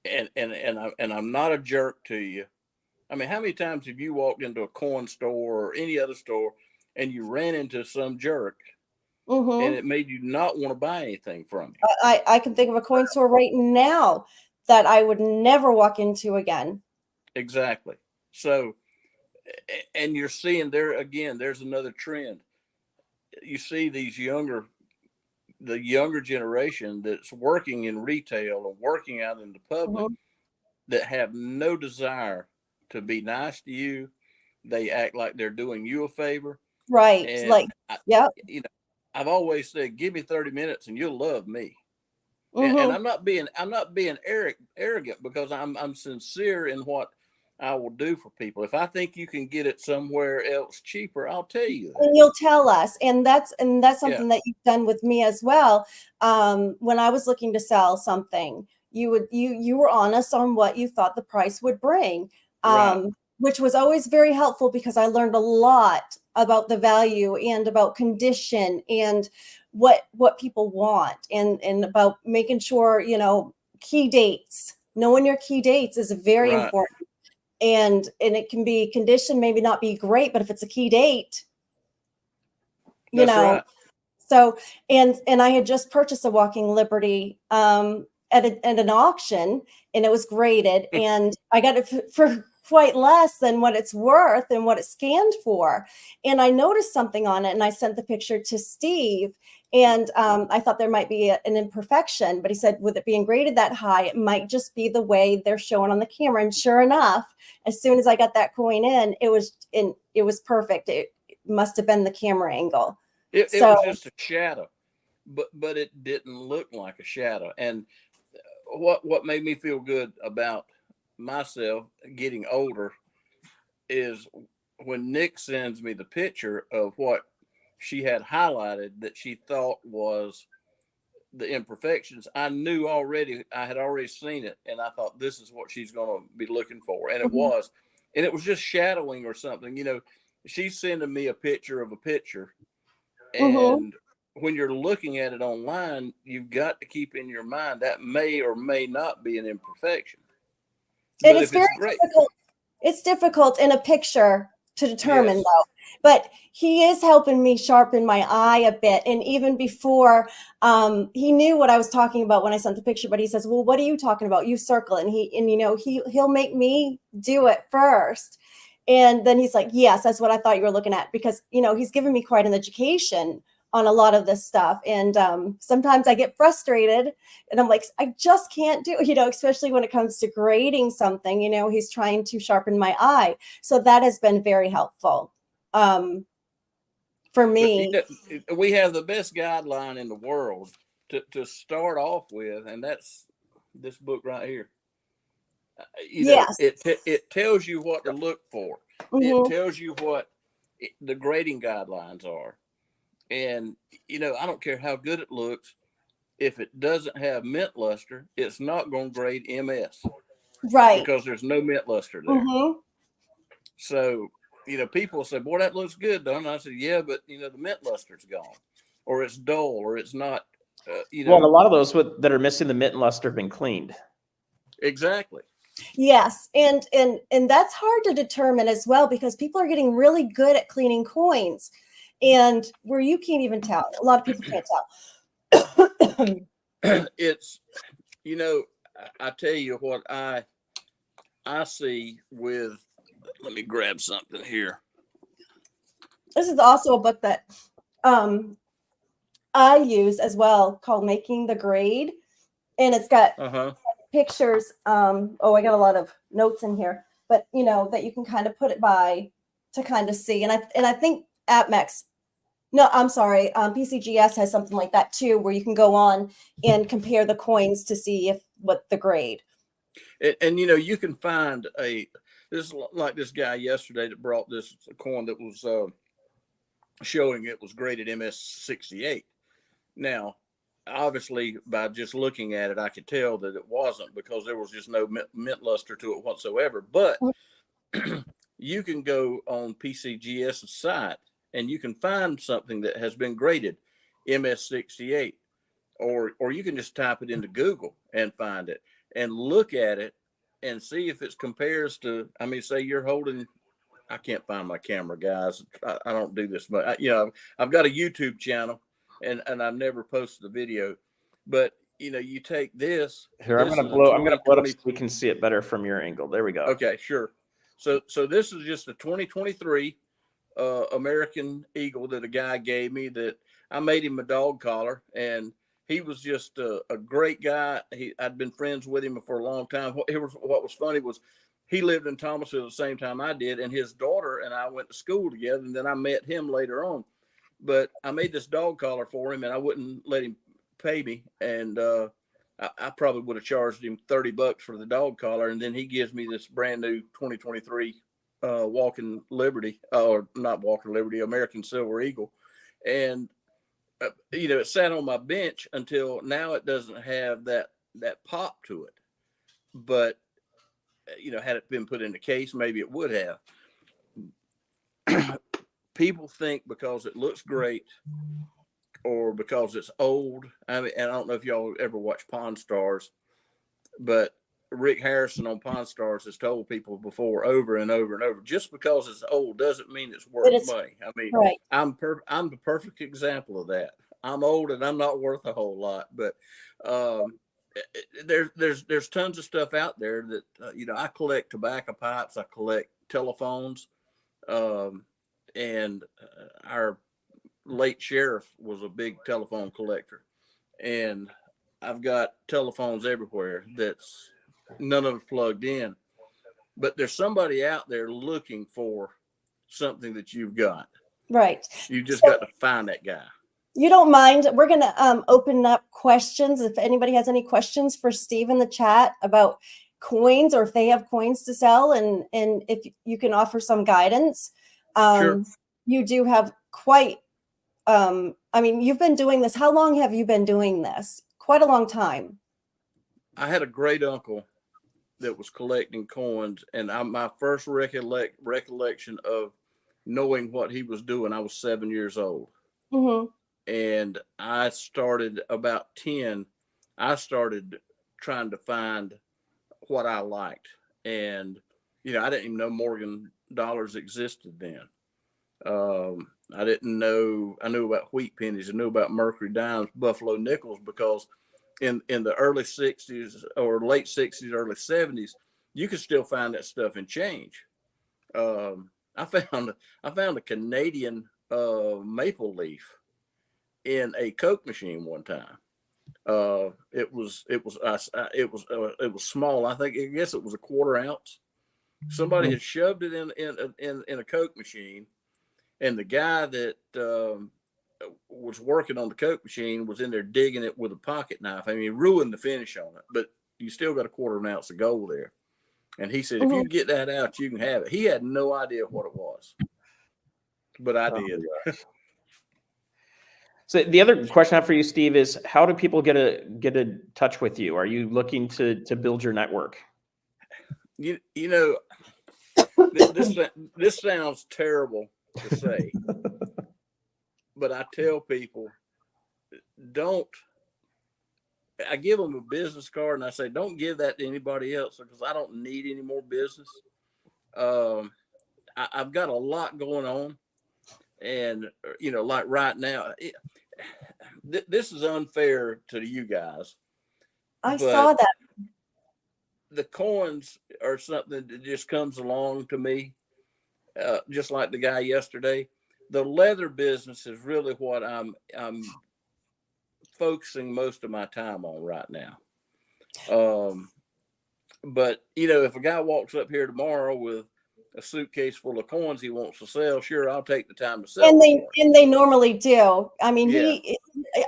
and I'm not a jerk to you. I mean, how many times have you walked into a coin store or any other store and you ran into some jerk and it made you not want to buy anything from you? I can think of a coin store right now that I would never walk into again. Exactly. So, and you're seeing there again, there's another trend. You see the younger generation that's working in retail and working out in the public that have no desire to be nice to you. They act like they're doing you a favor. Right. And like, you know, I've always said, give me 30 minutes and you'll love me. And I'm not being arrogant because I'm sincere in what I will do for people. If I think you can get it somewhere else cheaper, I'll tell you that. And you'll tell us, and that's Yeah. something that you've done with me as well. When I was looking to sell something, you were honest on what you thought the price would bring, Right. which was always very helpful because I learned a lot about the value and about condition and what people want, and about making sure, you know, key dates. Knowing your key dates is very Right. important. And it can be condition, maybe not be great, but if it's a key date, you That's know. right. So, and I had just purchased a Walking Liberty at an auction, and it was graded, and I got it for quite less than what it's worth and what it scanned for. And I noticed something on it, and I sent the picture to Steve, and I thought there might be an imperfection, but he said, with it being graded that high, it might just be the way they're showing on the camera. And sure enough, as soon as I got that coin in, it was perfect. It must have been the camera angle. It So, was just a shadow, but it didn't look like a shadow. And what made me feel good about myself getting older is when Nick sends me the picture of what she had highlighted that she thought was the imperfections. I knew already, I had already seen it, and I thought this is what she's going to be looking for. And it was, and it was just shadowing or something. You know, she's sending me a picture of a picture. And when you're looking at it online, you've got to keep in your mind that may or may not be an imperfection. and But it's if very it's great, difficult. It's difficult in a picture to determine, yes, though. But he is helping me sharpen my eye a bit. And even before, he knew what I was talking about when I sent the picture. But he says, "Well, what are you talking about? You circle it." And you know, he'll make me do it first. And then he's like, "Yes, that's what I thought you were looking at," because, you know, he's given me quite an education on a lot of this stuff. And sometimes I get frustrated and I'm like, I just can't do it, you know, especially when it comes to grading something, you know, he's trying to sharpen my eye. So that has been very helpful for but me. we have the best guideline in the world to start off with, and that's this book right here. You know, Yes. it tells you what to look for. It tells you what the grading guidelines are. And, you know, I don't care how good it looks. If it doesn't have mint luster, it's not going to grade MS. Right. Because there's no mint luster there. So, you know, people say, boy, that looks good, don't it? And I said, yeah, but, you know, the mint luster's gone. Or it's dull, or it's not, you know. Well, a lot of those that are missing the mint and luster have been cleaned. Exactly. Yes. And that's hard to determine as well, because people are getting really good at cleaning coins. And where you can't even tell. A lot of people can't tell. It's, you know, I tell you what I see with, let me grab something here. This is also a book that I use as well, called Making the Grade. And it's got pictures. I got a lot of notes in here, but you know, that you can kind of put it by to kind of see. And I think AppMex, no, I'm sorry, PCGS has something like that too, where you can go on and compare the coins to see what the grade. And you know, you can find this like this guy yesterday that brought this coin that was showing it was graded MS68. Now, obviously, by just looking at it, I could tell that it wasn't, because there was just no mint luster to it whatsoever. But you can go on PCGS's site and you can find something that has been graded MS68, or you can just type it into Google and find it and look at it and see if it compares to, I mean, say you're holding, I can't find my camera, guys. I don't do this, but you know, I've got a YouTube channel and I've never posted a video, but you know, you take this. Here, I'm going to blow it up so we can see it better from your angle. There we go. Okay, sure. So this is just a 2023 American Eagle that a guy gave me, that I made him a dog collar, and he was just a great guy. I'd been friends with him for a long time. What was funny was he lived in Thomasville at the same time I did, and his daughter and I went to school together, and then I met him later on. But I made this dog collar for him, and I wouldn't let him pay me. And I probably would have charged him $30 for the dog collar, and then he gives me this brand new 2023 Walking Liberty, or not Walking Liberty, American Silver Eagle, and it sat on my bench until now. It doesn't have that pop to it, but had it been put in the case, maybe it would have. People think because it looks great or because it's old. I mean, and I don't know if y'all ever watch Pawn Stars, but Rick Harrison on Pawn Stars has told people before over and over and over, just because it's old doesn't mean it's worth money. I mean, right. I'm the perfect example of that. I'm old and I'm not worth a whole lot, but there's tons of stuff out there that I collect tobacco pipes, I collect telephones, and our late sheriff was a big telephone collector, and I've got telephones everywhere that's none of it plugged in, but there's somebody out there looking for something that you've got. Right. You just got to find that guy. You don't mind? We're going to open up questions. If anybody has any questions for Steve in the chat about coins, or if they have coins to sell, and if you can offer some guidance. Sure. You do have quite, I mean, you've been doing this. How long have you been doing this? Quite a long time. I had a great uncle that was collecting coins, and my first recollection of knowing what he was doing, I was 7 years old. Mm-hmm. And I started about 10. I started trying to find what I liked. And, I didn't even know Morgan dollars existed then. I didn't know, I knew about wheat pennies. I knew about Mercury dimes, Buffalo nickels, because in the early 60s or late 60s, early 70s, you could still find that stuff in change. I found a Canadian maple leaf in a Coke machine one time. It was small. I guess it was a quarter ounce. Somebody had shoved it in a Coke machine, and the guy that was working on the Coke machine was in there digging it with a pocket knife. I mean, he ruined the finish on it, but you still got a quarter of an ounce of gold there. And he said, if you get that out, you can have it. He had no idea what it was, but I did. So the other question I have for you, Steve, is how do people get in touch with you? Are you looking to build your network? This sounds terrible to say, but I tell people, I give them a business card and I say, don't give that to anybody else, because I don't need any more business. I've got a lot going on, and like right now, this is unfair to you guys. I saw that. The coins are something that just comes along to me, just like the guy yesterday. The leather business is really what I'm focusing most of my time on right now. But if a guy walks up here tomorrow with a suitcase full of coins he wants to sell, sure, I'll take the time to sell. And they normally do. I mean,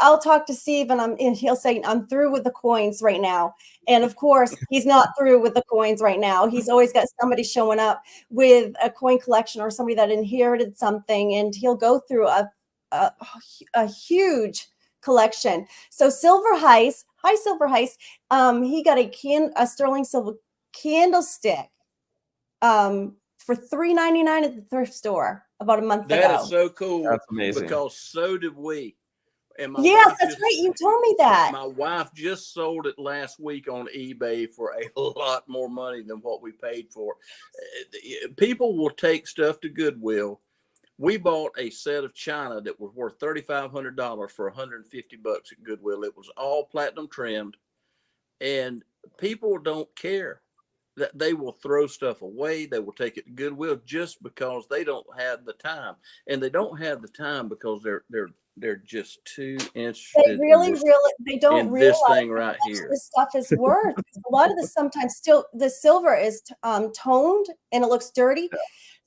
I'll talk to Steve and he'll say, I'm through with the coins right now. And of course, he's not through with the coins right now. He's always got somebody showing up with a coin collection or somebody that inherited something, and he'll go through a huge collection. So Silver Heist, he got a sterling silver candlestick for $3.99 at the thrift store about a month ago. That is so cool. That's amazing. Because so did we. And yes, that's right. You told me that. My wife just sold it last week on eBay for a lot more money than what we paid for. People will take stuff to Goodwill. We bought a set of china that was worth $3,500 for $150 at Goodwill. It was all platinum trimmed, and people don't care. That they will throw stuff away. They will take it to Goodwill just because they don't have the time, and they don't have the time because they're just too interested. They don't realize this thing right here. This stuff is worth. A lot of this sometimes still the silver is toned and it looks dirty.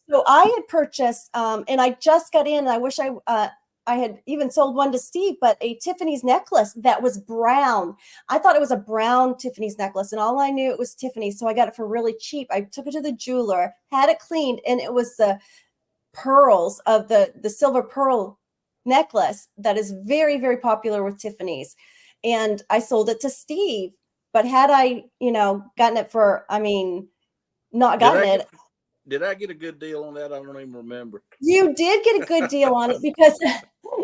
So I had purchased, and I just got in. And I wish I I had even sold one to Steve, but a Tiffany's necklace that was brown. I thought it was a brown Tiffany's necklace, and all I knew it was Tiffany. So I got it for really cheap. I took it to the jeweler, had it cleaned, and it was the pearls of the silver pearl necklace that is very, very popular with Tiffany's. And I sold it to Steve. But had I, gotten it for, not gotten it. Did I get a good deal on that? I don't even remember. You did get a good deal on it because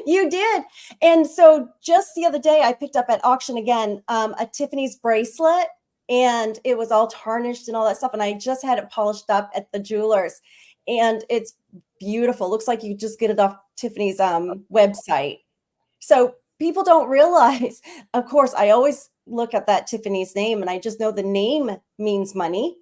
you did. And so just the other day, I picked up at auction again a Tiffany's bracelet, and it was all tarnished and all that stuff. And I just had it polished up at the jeweler's, and it's beautiful. Looks like you just get it off Tiffany's website. So people don't realize, of course, I always look at that Tiffany's name, and I just know the name means money.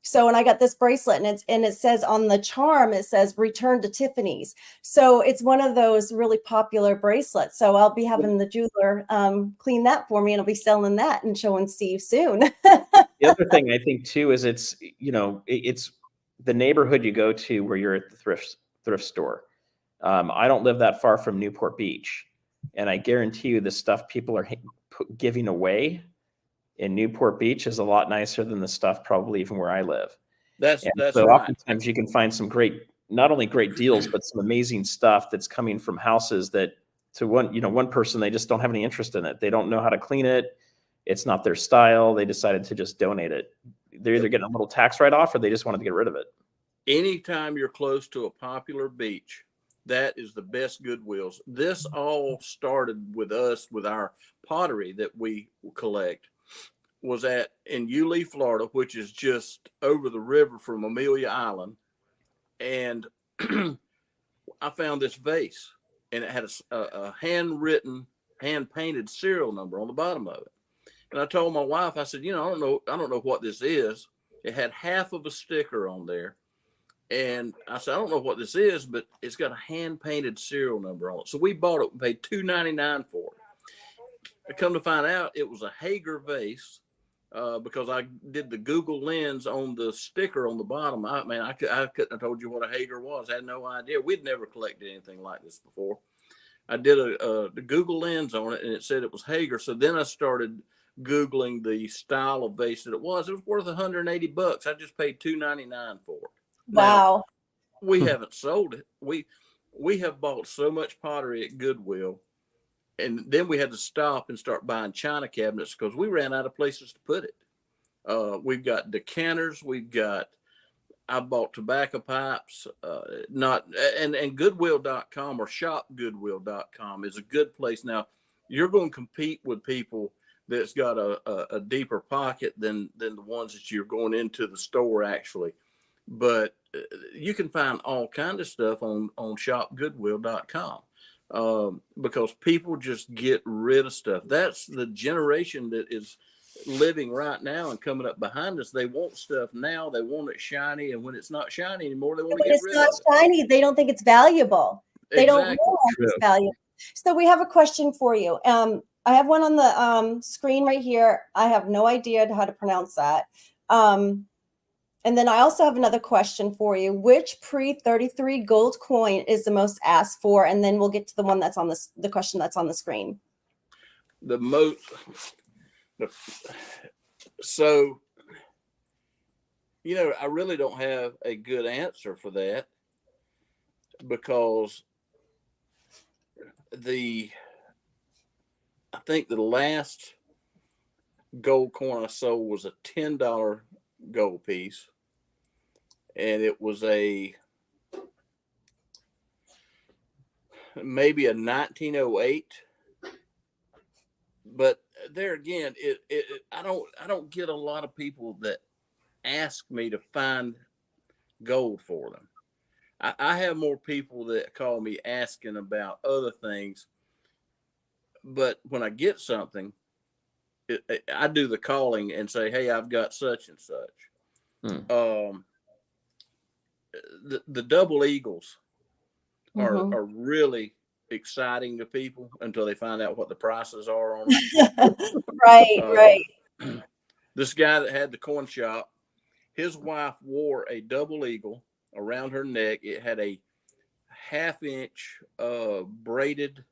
So when I got this bracelet, and it says on the charm, it says return to Tiffany's. So it's one of those really popular bracelets. So I'll be having the jeweler clean that for me, and I'll be selling that and showing Steve soon. The other thing I think too is it's the neighborhood you go to where you're at the thrift store. I don't live that far from Newport Beach, and I guarantee you the stuff people are giving away in Newport Beach is a lot nicer than the stuff probably even where I live. That's so right. Oftentimes you can find some not only great deals, but some amazing stuff that's coming from houses that to one person, they just don't have any interest in it. They don't know how to clean it. It's not their style. They decided to just donate it. They're either getting a little tax write-off or they just wanted to get rid of it. Anytime you're close to a popular beach, that is the best Goodwills. This all started with us, with our pottery that we collect, was in Yulee, Florida, which is just over the river from Amelia Island. And I found this vase, and it had a handwritten, hand-painted serial number on the bottom of it. And I told my wife, I said, I don't know what this is. It had half of a sticker on there. And I said, I don't know what this is, but it's got a hand-painted serial number on it. So we bought it and paid $2.99 for it. I come to find out it was a Hager vase, because I did the Google lens on the sticker on the bottom. I couldn't have told you what a Hager was. I had no idea. We'd never collected anything like this before. I did the Google lens on it, and it said it was Hager. So then I started Googling the style of vase that it was. It was worth $180. I just paid $2.99 for it. Wow. Now, we haven't sold it. We have bought so much pottery at Goodwill, and then we had to stop and start buying china cabinets because we ran out of places to put it. We've got decanters. I bought tobacco pipes. And Goodwill.com or shopgoodwill.com is a good place. Now, you're going to compete with people that's got a deeper pocket than the ones that you're going into the store actually. But you can find all kinds of stuff on shopgoodwill.com because people just get rid of stuff. That's the generation that is living right now and coming up behind us. They want stuff now. They want it shiny, and when it's not shiny anymore, they want to get rid of it. It's not shiny. They don't think it's valuable. They don't know it's valuable. So we have a question for you. I have one on the screen right here. I have no idea how to pronounce that. And then I also have another question for you. Which pre-33 gold coin is the most asked for? And then we'll get to the one that's on the question that's on the screen. So, I really don't have a good answer for that because I think the last gold coin I sold was a $10 gold piece. And it was maybe a 1908, but there again, I don't get a lot of people that ask me to find gold for them. I have more people that call me asking about other things, but when I get something, I do the calling and say, hey, I've got such and such. The double eagles are really exciting to people until they find out what the prices are on them. Right. This guy that had the coin shop, his wife wore a double eagle around her neck. It had a half-inch braided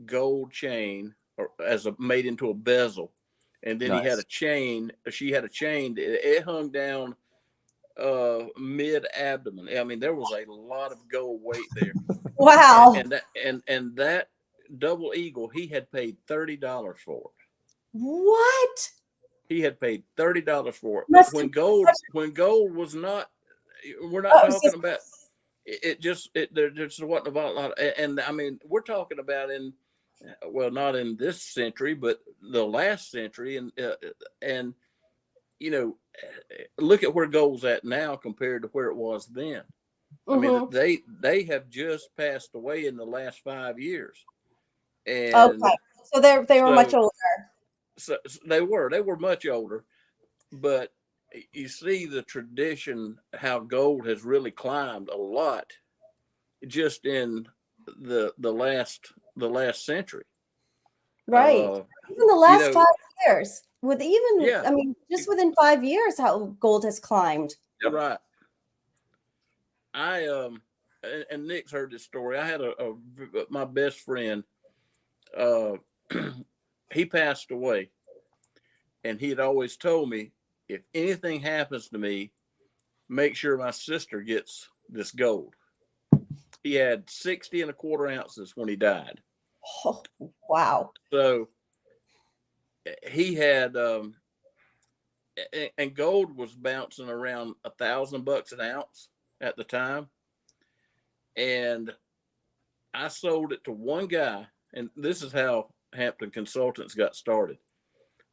gold chain, or made into a bezel, and then he had Nice. a chain. She had a chain. It hung down mid abdomen. I mean, there was a lot of gold weight there. Wow. And that double eagle, he had paid $30 for it. What? He had paid $30 for it. Must When have gold been when gold was not, we're not Oh, it's talking just- about there just wasn't a lot. And I mean, we're talking about well, not in this century, but the last century, and you know, look at where gold's at now compared to where it was then. I mean, Mhm. they have just passed away in the last 5 years, and Okay. So they were much older. so they were much older, but you see the tradition, how gold has really climbed a lot just in the last century. Right. Uh, Even the you last know, 5 years. yeah, I mean, just within 5 years, how gold has climbed. Yep. right. I and Nick's heard this story. I had my best friend. He passed away, and he had always told me, if anything happens to me, make sure my sister gets this gold. He had 60 and a quarter ounces when he died. Oh, wow. So he had, and gold was bouncing around $1,000 an ounce at the time. And I sold it to one guy, and this is how Hampton Consultants got started.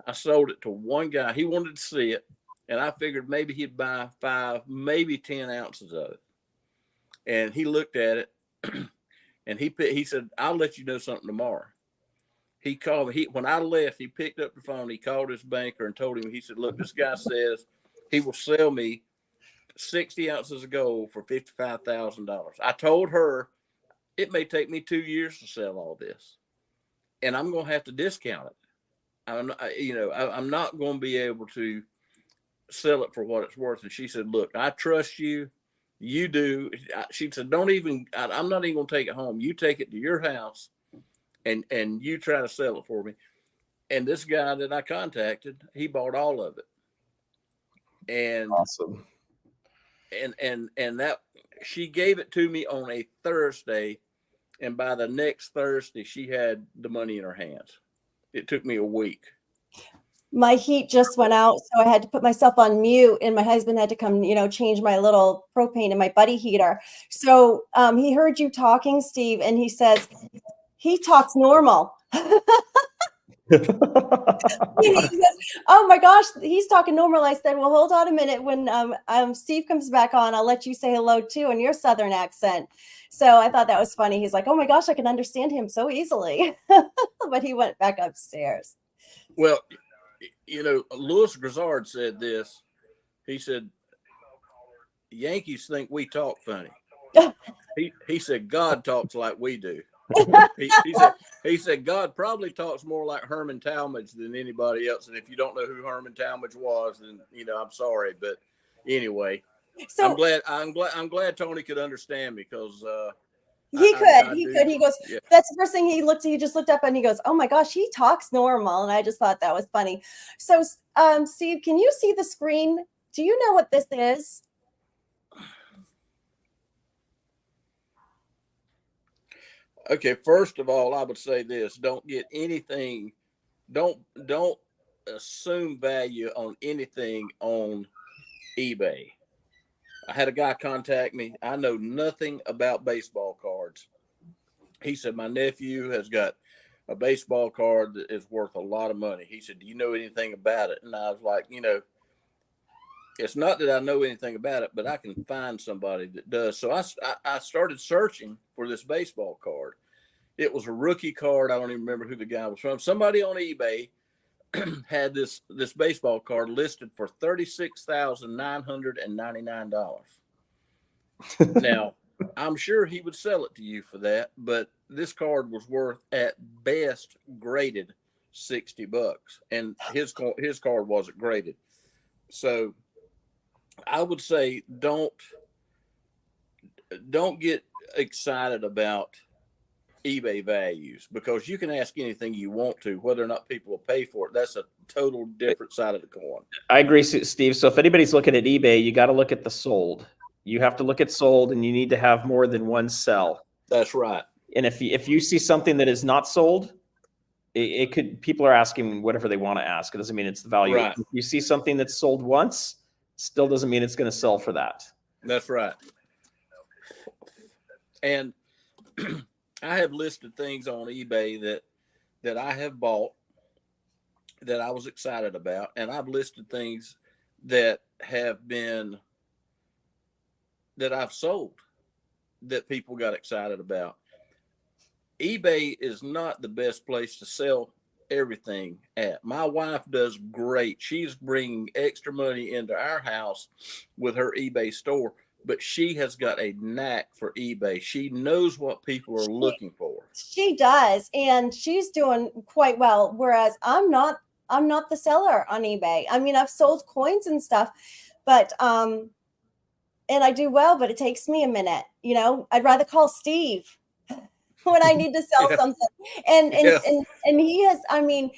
I sold it to one guy. He wanted to see it, and I figured maybe he'd buy 5, maybe 10 ounces of it. And he looked at it, and he said, "I'll let you know something tomorrow." He called me. When I left, he picked up the phone. He called his banker and told him. He said, "Look, this guy says he will sell me 60 ounces of gold for $55,000." I told her, it may take me 2 years to sell all this, and I'm going to have to discount it. I'm not going to be able to sell it for what it's worth. And she said, "Look, I trust you. You do." She said, "I'm not even going to take it home. You take it to your house and you try to sell it for me." And this guy that I contacted, he bought all of it. And Awesome. And that, she gave it to me on a Thursday, and by the next Thursday she had the money in her hands. It took me a week. My heat just went out, so I had to put myself on mute, and my husband had to come, change my little propane in my buddy heater. So he heard you talking, Steve, and he says, he talks normal. He says, "Oh my gosh, he's talking normal." I said, "Well, hold on a minute. When Steve comes back on, I'll let you say hello too in your Southern accent." So I thought that was funny. He's like, "Oh my gosh, I can understand him so easily." But he went back upstairs. Well, Louis Grizzard said this. He said, "Yankees think we talk funny." He said, "God talks like we do." He said God probably talks more like Herman Talmadge than anybody else. And if you don't know who Herman Talmadge was, then I'm sorry, but anyway, So I'm glad Tony could understand me, because he could. He goes, yeah. that's the first thing he just looked up and he goes, "Oh my gosh, he talks normal." And I just thought that was funny. So Steve, can you see the screen? Do you know what this is? Okay, first of all, I would say this: don't get anything, don't assume value on anything on eBay. I had a guy contact me. I know nothing about baseball cards. He said, "My nephew has got a baseball card that is worth a lot of money." He said, "Do you know anything about it?" And I was like, it's not that I know anything about it, but I can find somebody that does. So I started searching for this baseball card. It was a rookie card. I don't even remember who the guy was from. Somebody on eBay had this baseball card listed for $36,999. Now, I'm sure he would sell it to you for that, but this card was worth at best graded $60, and his card wasn't graded. So I would say don't get excited about eBay values, because you can ask anything you want to, whether or not people will pay for it. That's a total different side of the coin. I agree, Steve. So if anybody's looking at eBay, you got to look at the sold. You have to look at sold, and you need to have more than one sell. That's right. And if you see something that is not sold, it could, people are asking whatever they want to ask. It doesn't mean it's the value. Right. If you see something that's sold once, still doesn't mean it's going to sell for that. That's right. And I have listed things on eBay that I have bought that I was excited about, and I've listed things that have been that I've sold that people got excited about. eBay is not the best place to sell everything at. My wife does great. She's bringing extra money into our house with her eBay store, but she has got a knack for eBay. She knows what people are looking for. She does, and she's doing quite well. Whereas I'm not the seller on eBay. I mean, I've sold coins and stuff, but and I do well, but it takes me a minute. You know, I'd rather call Steve when I need to sell something. And he has, I mean,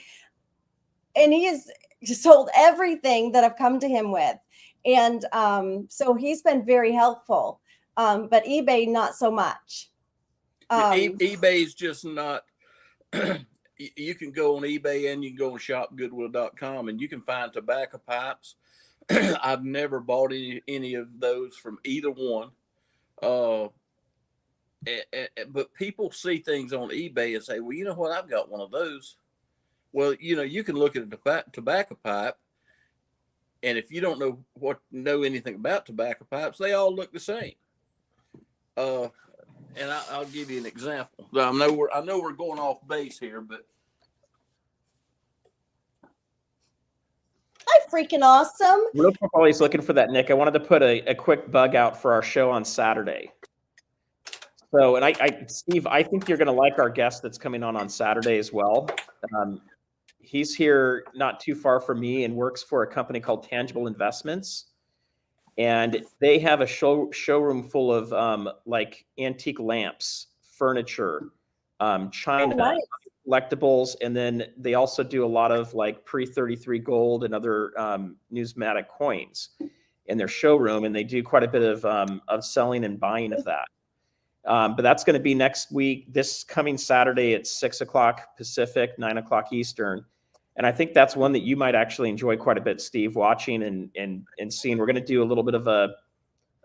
and he has sold everything that I've come to him with. And so he's been very helpful. But eBay, not so much. eBay is just not, you can go on eBay and you can go on shopgoodwill.com and you can find tobacco pipes. I've never bought any of those from either one. But people see things on eBay and say, well, you know what? I've got one of those. Well, you know, you can look at a tobacco pipe, and if you don't know anything about tobacco pipes, they all look the same. And I'll give you an example. I know we're going off base here, but Hi, freaking awesome. Real quick, while he's looking for that, Nick, I wanted to put a quick bug out for our show on Saturday. So, and Steve, I think you're going to like our guest that's coming on Saturday as well. He's here not too far from me and works for a company called Tangible Investments. And they have a showroom full of like antique lamps, furniture, china, nice. collectibles, and then they also do a lot of like pre-33 gold and other numismatic coins in their showroom, and they do quite a bit of selling and buying of that. But that's going to be next week, this coming Saturday at 6 o'clock Pacific, 9 o'clock Eastern. And I think that's one that you might actually enjoy quite a bit, Steve, watching and seeing. We're going to do a little bit of a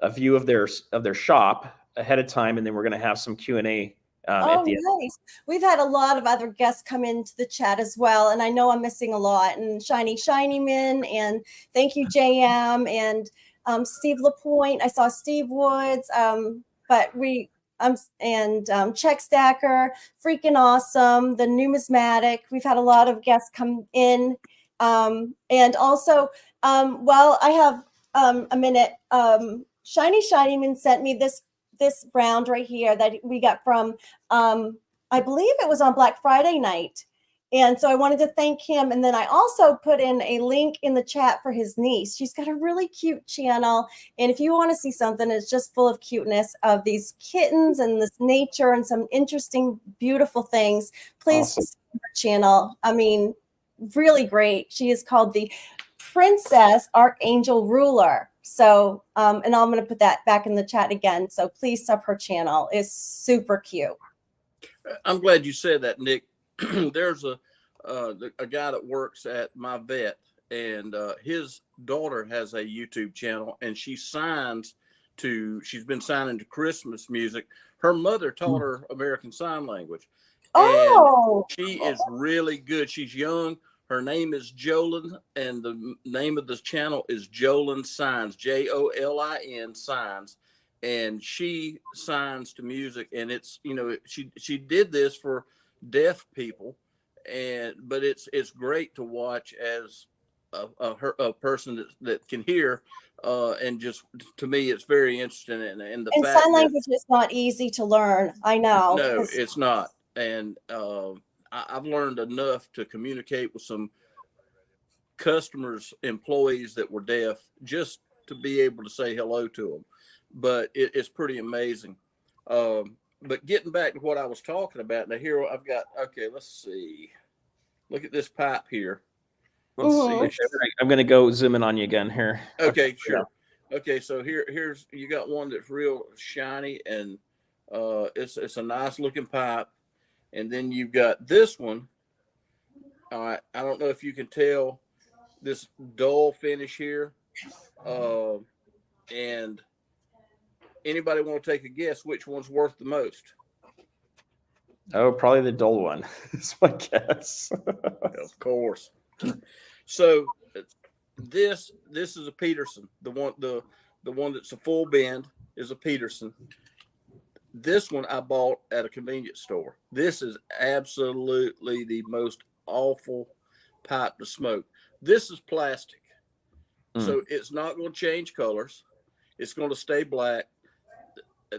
view of their shop ahead of time, and then we're going to have some Q&A at the end. Nice. We've had a lot of other guests come into the chat as well, and I know I'm missing a lot. And Shiny Man, and thank you, JM, and Steve LaPointe. I saw Steve Woods, but we. And Check Stacker, freaking awesome. The Numismatic. We've had a lot of guests come in, and also, while I have a minute, Shiny Man sent me this round right here that we got from I believe it was on Black Friday night. And so I wanted to thank him. And then I also put in a link in the chat for his niece. She's got a really cute channel. And if you want to see something, it's just full of cuteness of these kittens and this nature and some interesting, beautiful things. Please Awesome. see her channel. I mean, really great. She is called the Princess Archangel Ruler. So, and I'm going to put that back in the chat again. So please sub her channel. It's super cute. I'm glad you said that, Nick. There's a guy that works at my vet, and his daughter has a YouTube channel, and she's been signing to Christmas music. Her mother taught her American Sign Language. Oh, and she is really good. She's young. Her name is Jolyn, and the name of this channel is Jolyn Signs, Jolin Signs. And she signs to music, and it's, you know, she did this for deaf people, but it's great to watch as a person that can hear, and just, to me, it's very interesting. And sign language is not easy to learn. I know. No, it's not. And I've learned enough to communicate with some customers, employees that were deaf, just to be able to say hello to them. But it's pretty amazing. But getting back to what I was talking about, now here I've got, okay, let's see. Look at this pipe here. Let's Mhm. see. I'm going to go zoom in on you again here. Okay, sure. Okay, so here's you got one that's real shiny, and it's a nice looking pipe. And then you've got this one. All right, I don't know if you can tell this dull finish here. And anybody want to take a guess which one's worth the most? Oh, probably the dull one is my guess. Of course. So this is a Peterson. The one that's a full bend is a Peterson. This one I bought at a convenience store. This is absolutely the most awful pipe to smoke. This is plastic. So it's not going to change colors. It's going to stay black.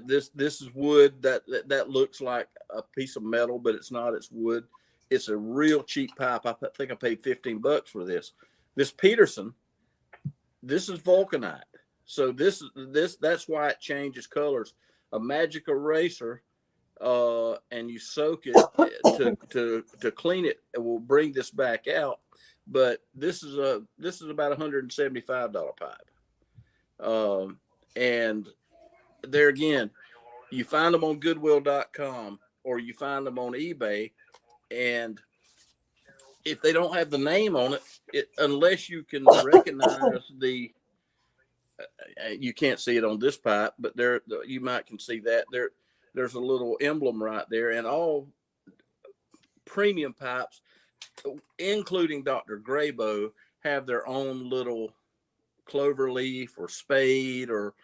This is wood that looks like a piece of metal, but it's not. It's wood. It's a real cheap pipe. I think I paid $15 for this. This Peterson, this is vulcanite. So that's why it changes colors. A magic eraser, and you soak it to clean it. It will bring this back out. But this is about $175 pipe. And there again, you find them on Goodwill.com or you find them on eBay, and if they don't have the name on it, unless you can recognize the, you can't see it on this pipe, but there you might can see that there's a little emblem right there, and all premium pipes, including Dr. Grayboe, have their own little clover leaf or spade or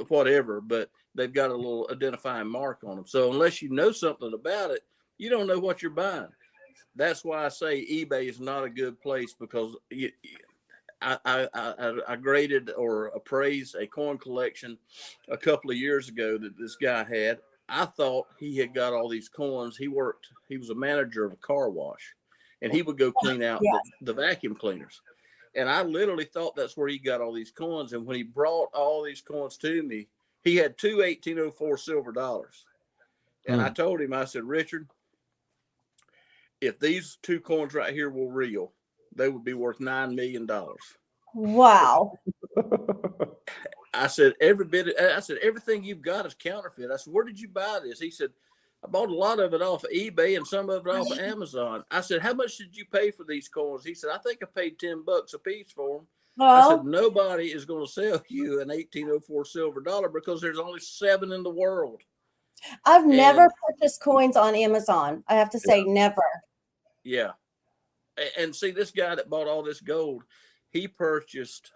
whatever, but they've got a little identifying mark on them. So unless you know something about it, you don't know what you're buying. That's why I say eBay is not a good place, because I graded or appraised a coin collection a couple of years ago that this guy had. I thought he had got all these coins. He was a manager of a car wash, and he would go clean out the vacuum cleaners. And I literally thought that's where he got all these coins. And when he brought all these coins to me, he had two 1804 silver dollars. And I told him, I said, Richard, if these two coins right here were real, they would be worth $9 million. Wow. I said, everything you've got is counterfeit. I said, where did you buy this? He said, I bought a lot of it off of eBay and some of it off of Amazon. I said, how much did you pay for these coins? He said, I think I paid $10 a piece for them. Well, I said, nobody is going to sell you an 1804 silver dollar because there's only 7 in the world. I've never purchased coins on Amazon. I have to say, never. Yeah. And see, this guy that bought all this gold, he purchased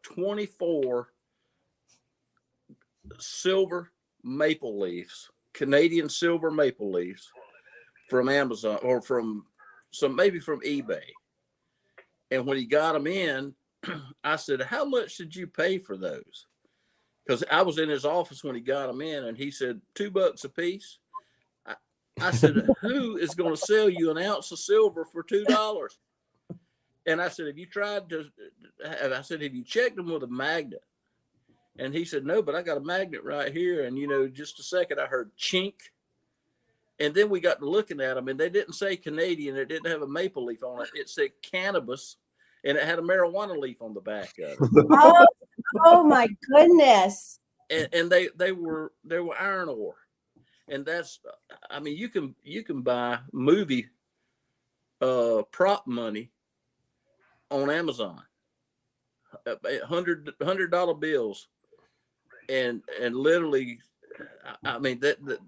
24 silver maple leaves, Canadian silver maple leaves, from Amazon or maybe from eBay. And when he got them in, I said, how much did you pay for those? Because I was in his office when he got them in, and he said, $2 a piece. I said, who is going to sell you an ounce of silver for $2? And I said, have you checked them with a magnet? And he said, no, but I got a magnet right here. And, just a second, I heard chink. And then we got to looking at them, and they didn't say Canadian. It didn't have a maple leaf on it. It said cannabis, and it had a marijuana leaf on the back of it. Oh my goodness. And they were iron ore. And that's, you can buy movie prop money on Amazon, $100 bills, and literally, that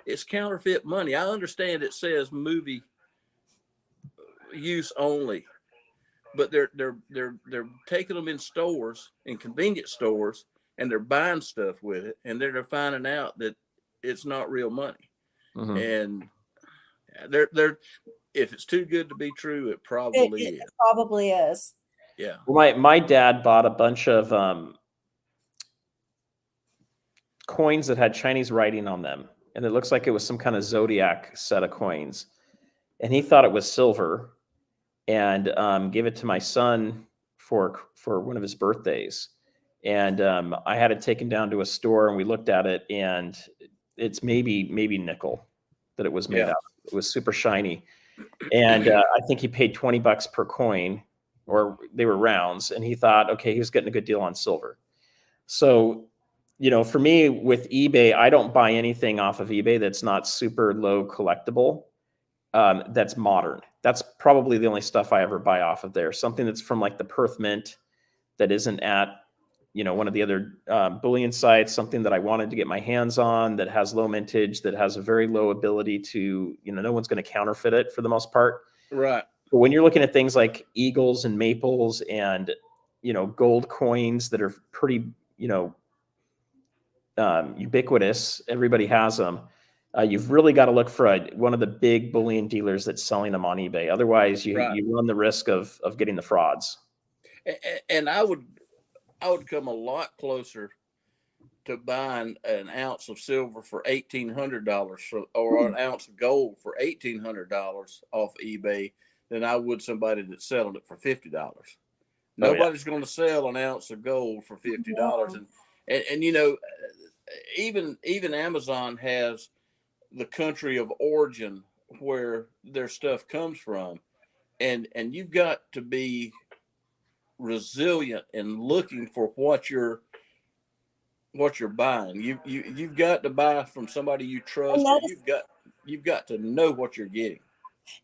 it's counterfeit money. I understand it says movie use only, but they're taking them in stores, in convenience stores, and they're buying stuff with it, and they're finding out that it's not real money. Mm-hmm. And they're if it's too good to be true, it probably is. It probably is. Yeah. Well, my dad bought a bunch of coins that had Chinese writing on them, and it looks like it was some kind of zodiac set of coins, and he thought it was silver, and gave it to my son for one of his birthdays. And I had it taken down to a store, and we looked at it, and it's maybe nickel that it was made Yeah. out of. It was super shiny. And I think he paid $20 per coin, or they were rounds. And he thought, okay, he was getting a good deal on silver. So, for me with eBay, I don't buy anything off of eBay that's not super low collectible. That's modern. That's probably the only stuff I ever buy off of there. Something that's from like the Perth Mint that isn't at, one of the other bullion sites, something that I wanted to get my hands on that has low mintage, that has a very low ability to, no one's going to counterfeit it for the most part. Right. But when you're looking at things like eagles and maples and, gold coins that are pretty, ubiquitous, everybody has them. You've really got to look for one of the big bullion dealers that's selling them on eBay. Otherwise, you run the risk of getting the frauds. And I would come a lot closer to buying an ounce of silver for $1,800 or an ounce of gold for $1,800 off eBay than I would somebody that's selling it for $50. Nobody's going to sell an ounce of gold for $50. And even Amazon has the country of origin where their stuff comes from, and you've got to be resilient in looking for what you're buying. You've got to buy from somebody you trust, and you've got to know what you're getting.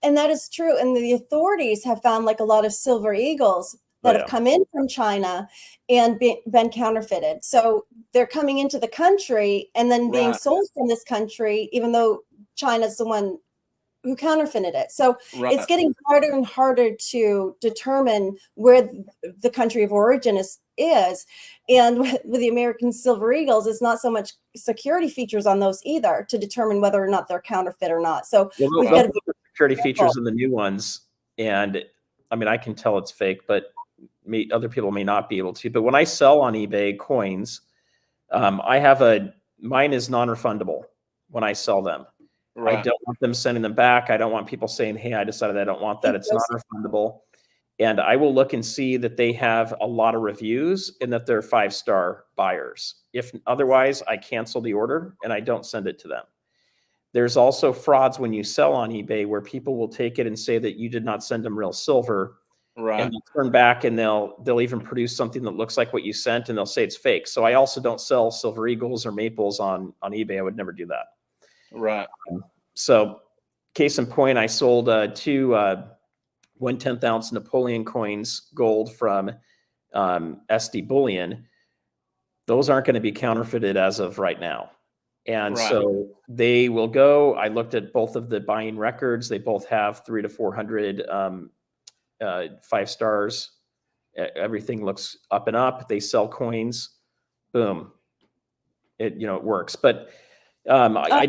And that is true. And the authorities have found like a lot of silver eagles that have come in from China and been counterfeited. So they're coming into the country and then being sold from this country, even though China's the one who counterfeited it. So it's getting harder and harder to determine where the country of origin is. And with the American silver eagles, it's not so much security features on those either to determine whether or not they're counterfeit or not. So we've got to be security features in the new ones. And I mean, I can tell it's fake, but other people may not be able to. But when I sell on eBay coins, mine is non-refundable when I sell them. I don't want them sending them back. I don't want people saying, hey, I decided I don't want that. It's non-refundable. And I will look and see that they have a lot of reviews and that they're 5-star buyers. If otherwise, I cancel the order and I don't send it to them. There's also frauds when you sell on eBay where people will take it and say that you did not send them real silver. And they'll turn back and they'll even produce something that looks like what you sent and they'll say it's fake. So I also don't sell silver eagles or maples on eBay. I would never do that. So case in point, I sold 2 1/10 ounce Napoleon coins gold from SD Bullion. Those aren't going to be counterfeited as of right now. And so they will go. I looked at both of the buying records. They both have 300 to 400 5 stars. Everything looks up and up. They sell coins. Boom. It works. But I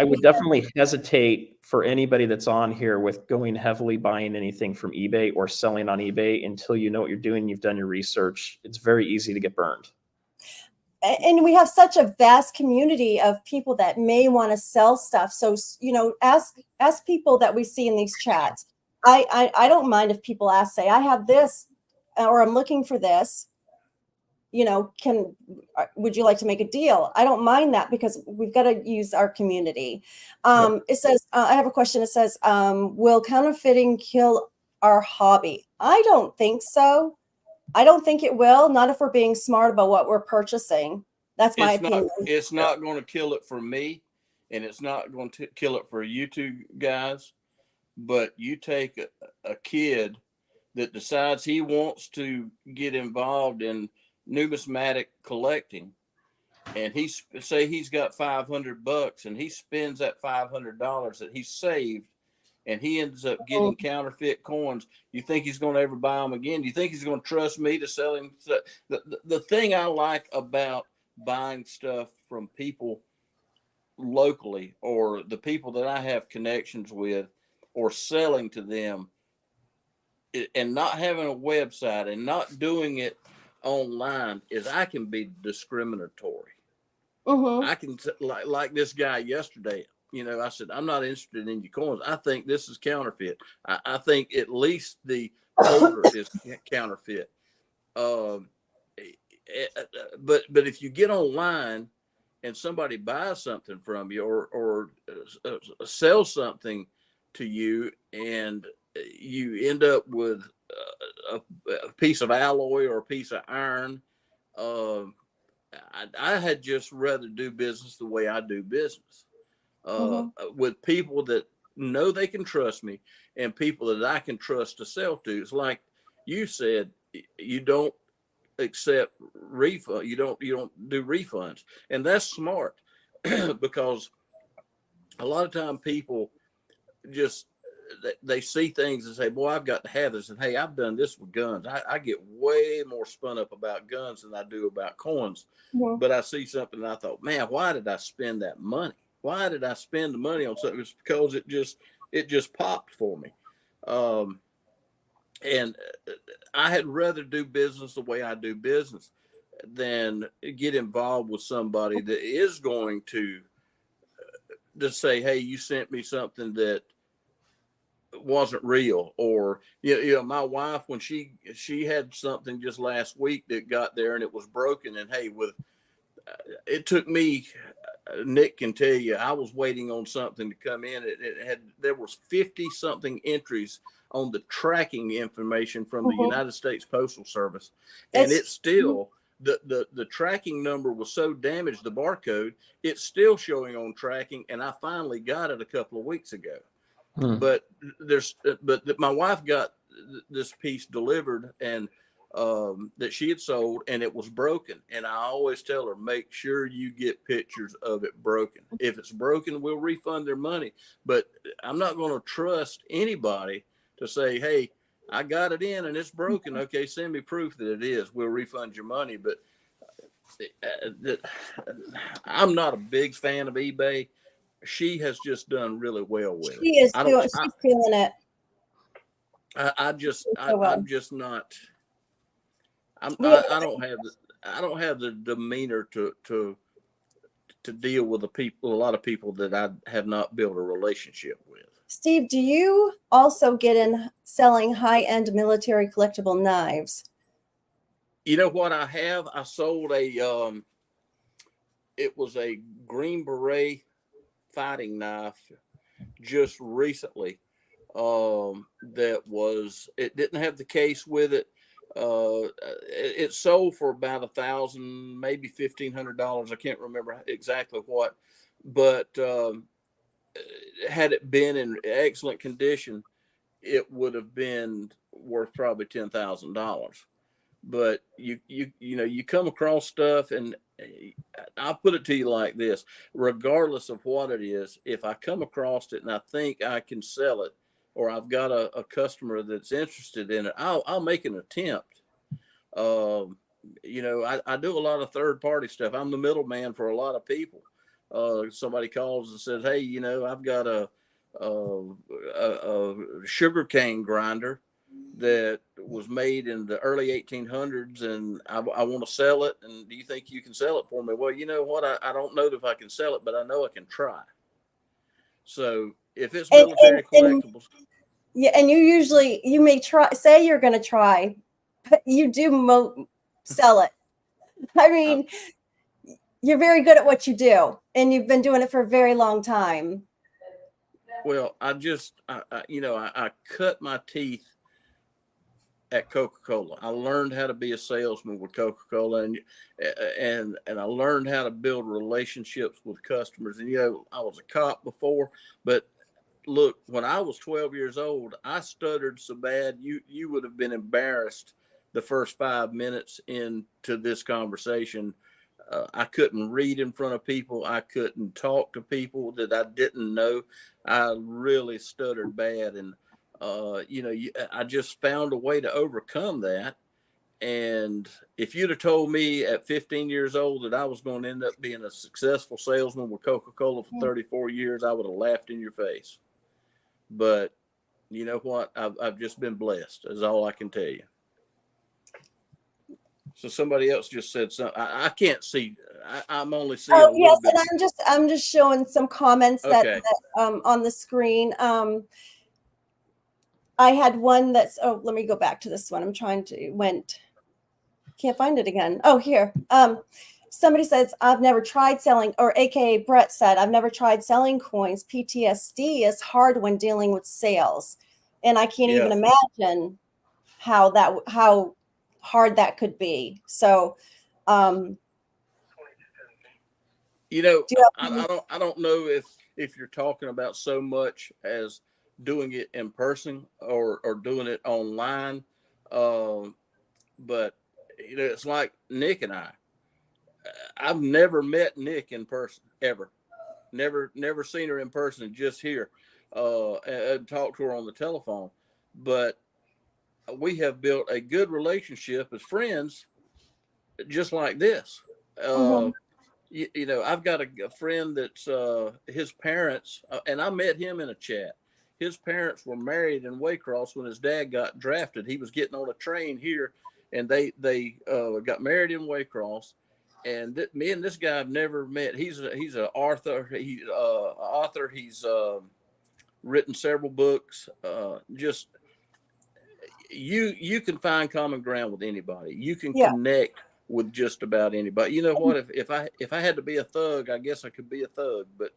would definitely hesitate for anybody that's on here with going heavily buying anything from eBay or selling on eBay until you know what you're doing. You've done your research. It's very easy to get burned. And we have such a vast community of people that may want to sell stuff. So, ask people that we see in these chats. I don't mind if people say, I have this, or I'm looking for this. Would you like to make a deal? I don't mind that because we've got to use our community. It says, I have a question. It says, will counterfeiting kill our hobby? I don't think so. I don't think it will. Not if we're being smart about what we're purchasing. That's my opinion. It's not going to kill it for me, and it's not going to kill it for you two guys. But you take a kid that decides he wants to get involved in numismatic collecting, and he's got $500 and he spends that $500 that he saved, and he ends up getting counterfeit coins. You think he's going to ever buy them again? Do you think he's going to trust me to sell him? The thing I like about buying stuff from people locally, or the people that I have connections with, or selling to them, and not having a website and not doing it online, is I can be discriminatory. I can, like this guy yesterday, I said, I'm not interested in your coins. I think this is counterfeit. I think at least the holder is counterfeit. But if you get online and somebody buys something from you or sells something to you, and you end up with a piece of alloy or a piece of iron, I had just rather do business the way I do business, with people that know they can trust me and people that I can trust to sell to. It's like you said, you don't accept refund. You don't do refunds, and that's smart because a lot of time people just they see things and say, boy, I've got to have this. And hey, I've done this with guns. I get way more spun up about guns than I do about coins. But I see something and I thought, man, why did I spend that money? Why did I spend the money on something? It's because it just popped for me. And I had rather do business the way I do business than get involved with somebody that is going to just say, hey, you sent me something that wasn't real. Or you know, my wife, when she had something just last week that got there and it was broken, and hey, it took me, Nick can tell you, I was waiting on something to come in. There was 50 something entries on the tracking information from the United States Postal Service, and it's still the tracking number was so damaged, the barcode, it's still showing on tracking, and I finally got it a couple of weeks ago. But my wife got this piece delivered, and that she had sold, and it was broken. And I always tell her, make sure you get pictures of it broken. If it's broken, we'll refund their money. But I'm not going to trust anybody to say, hey, I got it in and it's broken. Okay, send me proof that it is. We'll refund your money. But I'm not a big fan of eBay. She has just done really well with it. She's feeling it. I'm just not. I don't have the demeanor to deal with a lot of people that I have not built a relationship with. Steve, do you also get in selling high-end military collectible knives? You know what I have? I sold it was a Green Beret fighting knife just recently. It didn't have the case with it. It sold for about $1,000, maybe $1,500. I can't remember exactly what, but had it been in excellent condition, it would have been worth probably $10,000. But you come across stuff, and I'll put it to you like this: regardless of what it is, if I come across it and I think I can sell it, or I've got a customer that's interested in it, I'll make an attempt. I do a lot of third party stuff. I'm the middleman for a lot of people. Somebody calls and says, hey, I've got a sugar cane grinder that was made in the early 1800s, and I want to sell it. And do you think you can sell it for me? Well, you know what? I don't know if I can sell it, but I know I can try. So if it's military collectibles. And you may say you're going to try, but you do sell it. I mean, you're very good at what you do, and you've been doing it for a very long time. Well, I cut my teeth at Coca-Cola. I learned how to be a salesman with Coca-Cola, and I learned how to build relationships with customers. And I was a cop before, but look, when I was 12 years old, I stuttered so bad you would have been embarrassed the first 5 minutes into this conversation. I couldn't read in front of people. I couldn't talk to people that I didn't know. I really stuttered bad, and I just found a way to overcome that. And if you'd have told me at 15 years old that I was going to end up being a successful salesman with Coca-Cola for 34 years, I would have laughed in your face. But you know what? I've just been blessed, is all I can tell you. So somebody else just said something. I can't see. I'm only seeing. Oh yes, bit. And I'm just showing some comments that on the screen. I had one that's. Oh, let me go back to this one. I'm trying to can't find it again. Oh, here. somebody says, I've never tried selling, or AKA Brett said, I've never tried selling coins. PTSD is hard when dealing with sales. And I can't even imagine how hard that could be. So, You know, do you I don't know if you're talking about so much as doing it in person or doing it online. But you know, it's like Nick and I've never met Nick in person ever. Never seen her in person, just here and talked to her on the telephone. But we have built a good relationship as friends, just like this. Mhm. You know, I've got a friend that's his parents, and I met him in a chat. His parents were married in Waycross when his dad got drafted. He was getting on a train here, and they got married in Waycross. And me and this guy have never met. He's an author. He's author. He's written several books. Just you can find common ground with anybody. You can Yeah. connect with just about anybody. You know what? If I had to be a thug, I guess I could be a thug. But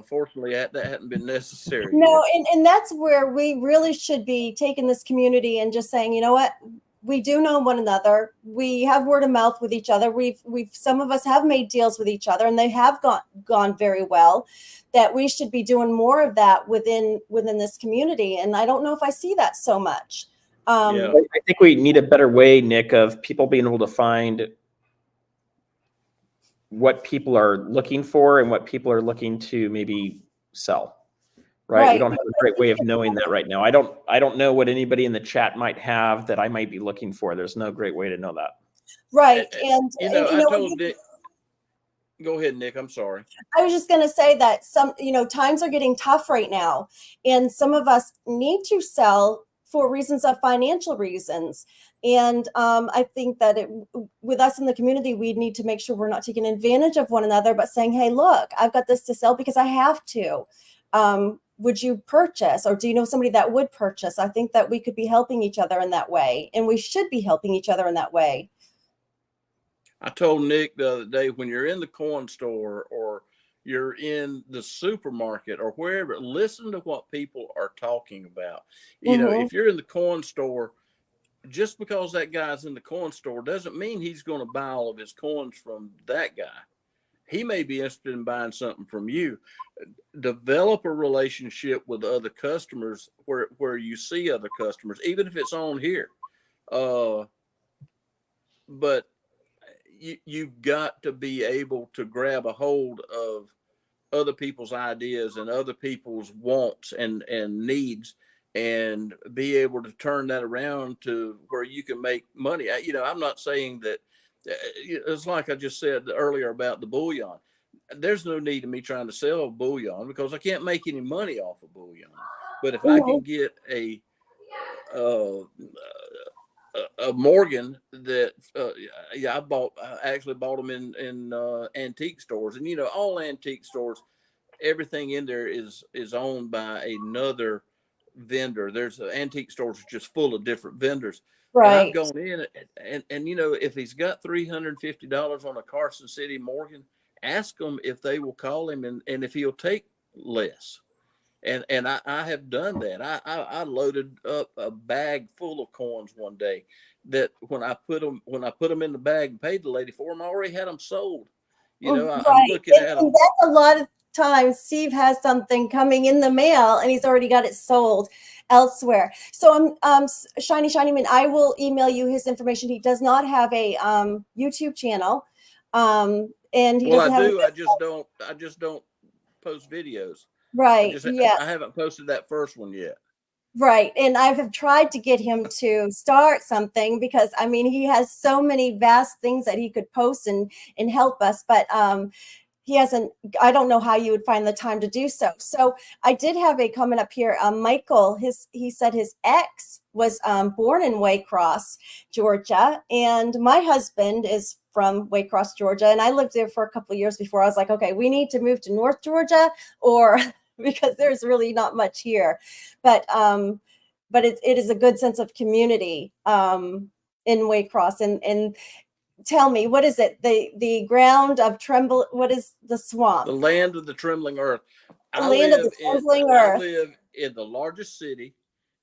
fortunately, that hadn't been necessary No, yet. and that's where we really should be taking this community and just saying, you know what? We do know one another. We have word of mouth with each other. We've some of us have made deals with each other and they have gone very well. That we should be doing more of that within this community. And I don't know if I see that so much. Yeah. I think we need a better way, Nick, of people being able to find what people are looking for and what people are looking to maybe sell. Right? We don't have a great way of knowing that right now. I don't know what anybody in the chat might have that I might be looking for. There's no great way to know that. Right. And you know, and, I told Nick. Go ahead, Nick. I'm sorry. I was just going to say that times are getting tough right now, and some of us need to sell for reasons of financial reasons. And I think that with us in the community, we need to make sure we're not taking advantage of one another, but saying, hey, look, I've got this to sell because I have to. Would you purchase, or do you know somebody that would purchase? I think that we could be helping each other in that way, and we should be helping each other in that way. I told Nick the other day, when you're in the coin store or you're in the supermarket or wherever, listen to what people are talking about. You know, if you're in the coin store, just because that guy's in the coin store doesn't mean he's going to buy all of his coins from that guy. He may be interested in buying something from you. Develop a relationship with other customers where you see other customers, even if it's on here. But you've got to be able to grab a hold of other people's ideas and other people's wants and needs, and be able to turn that around to where you can make money. You know, I'm not saying that it's like I just said earlier about the bullion. There's no need of me trying to sell bullion because I can't make any money off of bullion. But if I can get a Morgan that I actually bought them in antique stores, and you know, all antique stores, everything in there is owned by another vendor. There's antique stores are just full of different vendors. Right. And I've gone in and you know, if he's got $350 on a Carson City Morgan, ask him if they will call him and if he'll take less. And I have done that. I loaded up a bag full of coins one day that when I put them in the bag and paid the lady for them, I already had them sold. You know, I'm looking at them. And that's a lot of times Steve has something coming in the mail and he's already got it sold elsewhere. So Shiny Man, I will email you his information. He does not have a YouTube channel. And he doesn't have I just don't post videos. Right. I haven't posted that first one yet. Right. And I have tried to get him to start something because I mean, he has so many vast things that he could post and help us, but he hasn't. I don't know how you would find the time to do so. So I did have a comment up here. Michael, he said his ex was born in Waycross, Georgia, and my husband is from Waycross, Georgia, and I lived there for a couple of years before I was like, okay, we need to move to North Georgia or because there's really not much here, but it is a good sense of community in Waycross, and tell me, what is it? The ground of tremble. What is the swamp? The land of the trembling earth. The land of the trembling I earth. live in the largest city,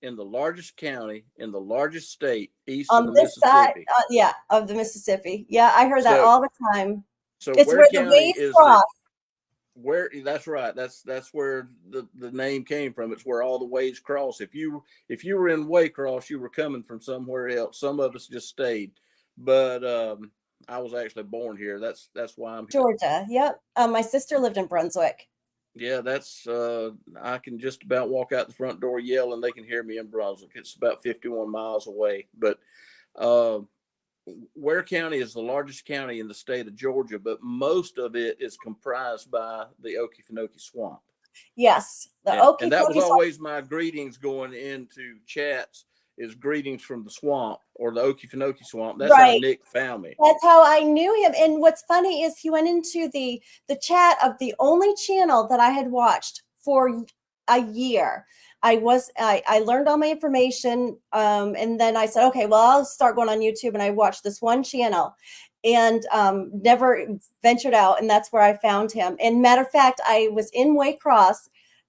in the largest county, in the largest state east On of the this side, Mississippi. yeah, of the Mississippi. Yeah, I heard that So, all the time. so It's Ware where the County waves is cross. where that's right. That's where the name came from. It's where all the waves cross. If you were in Waycross, you were coming from somewhere else. Some of us just stayed, but I was actually born here. That's why I'm here. Georgia. Yep. My sister lived in Brunswick. Yeah, that's I can just about walk out the front door, yell, and they can hear me in Brunswick. It's about 51 miles away. But Ware County is the largest county in the state of Georgia, but most of it is comprised by the Okefenokee Swamp. Yes, the And that was Okefenokee always my greetings going into chats, is greetings from the swamp, or the Okefenokee Swamp. That's how Right. Nick found me. That's how I knew him. And what's funny is he went into the chat of the only channel that I had watched for a year. I learned all my information, and then I said, okay, well, I'll start going on YouTube, and I watched this one channel, and never ventured out, and that's where I found him. And matter of fact, I was in Waycross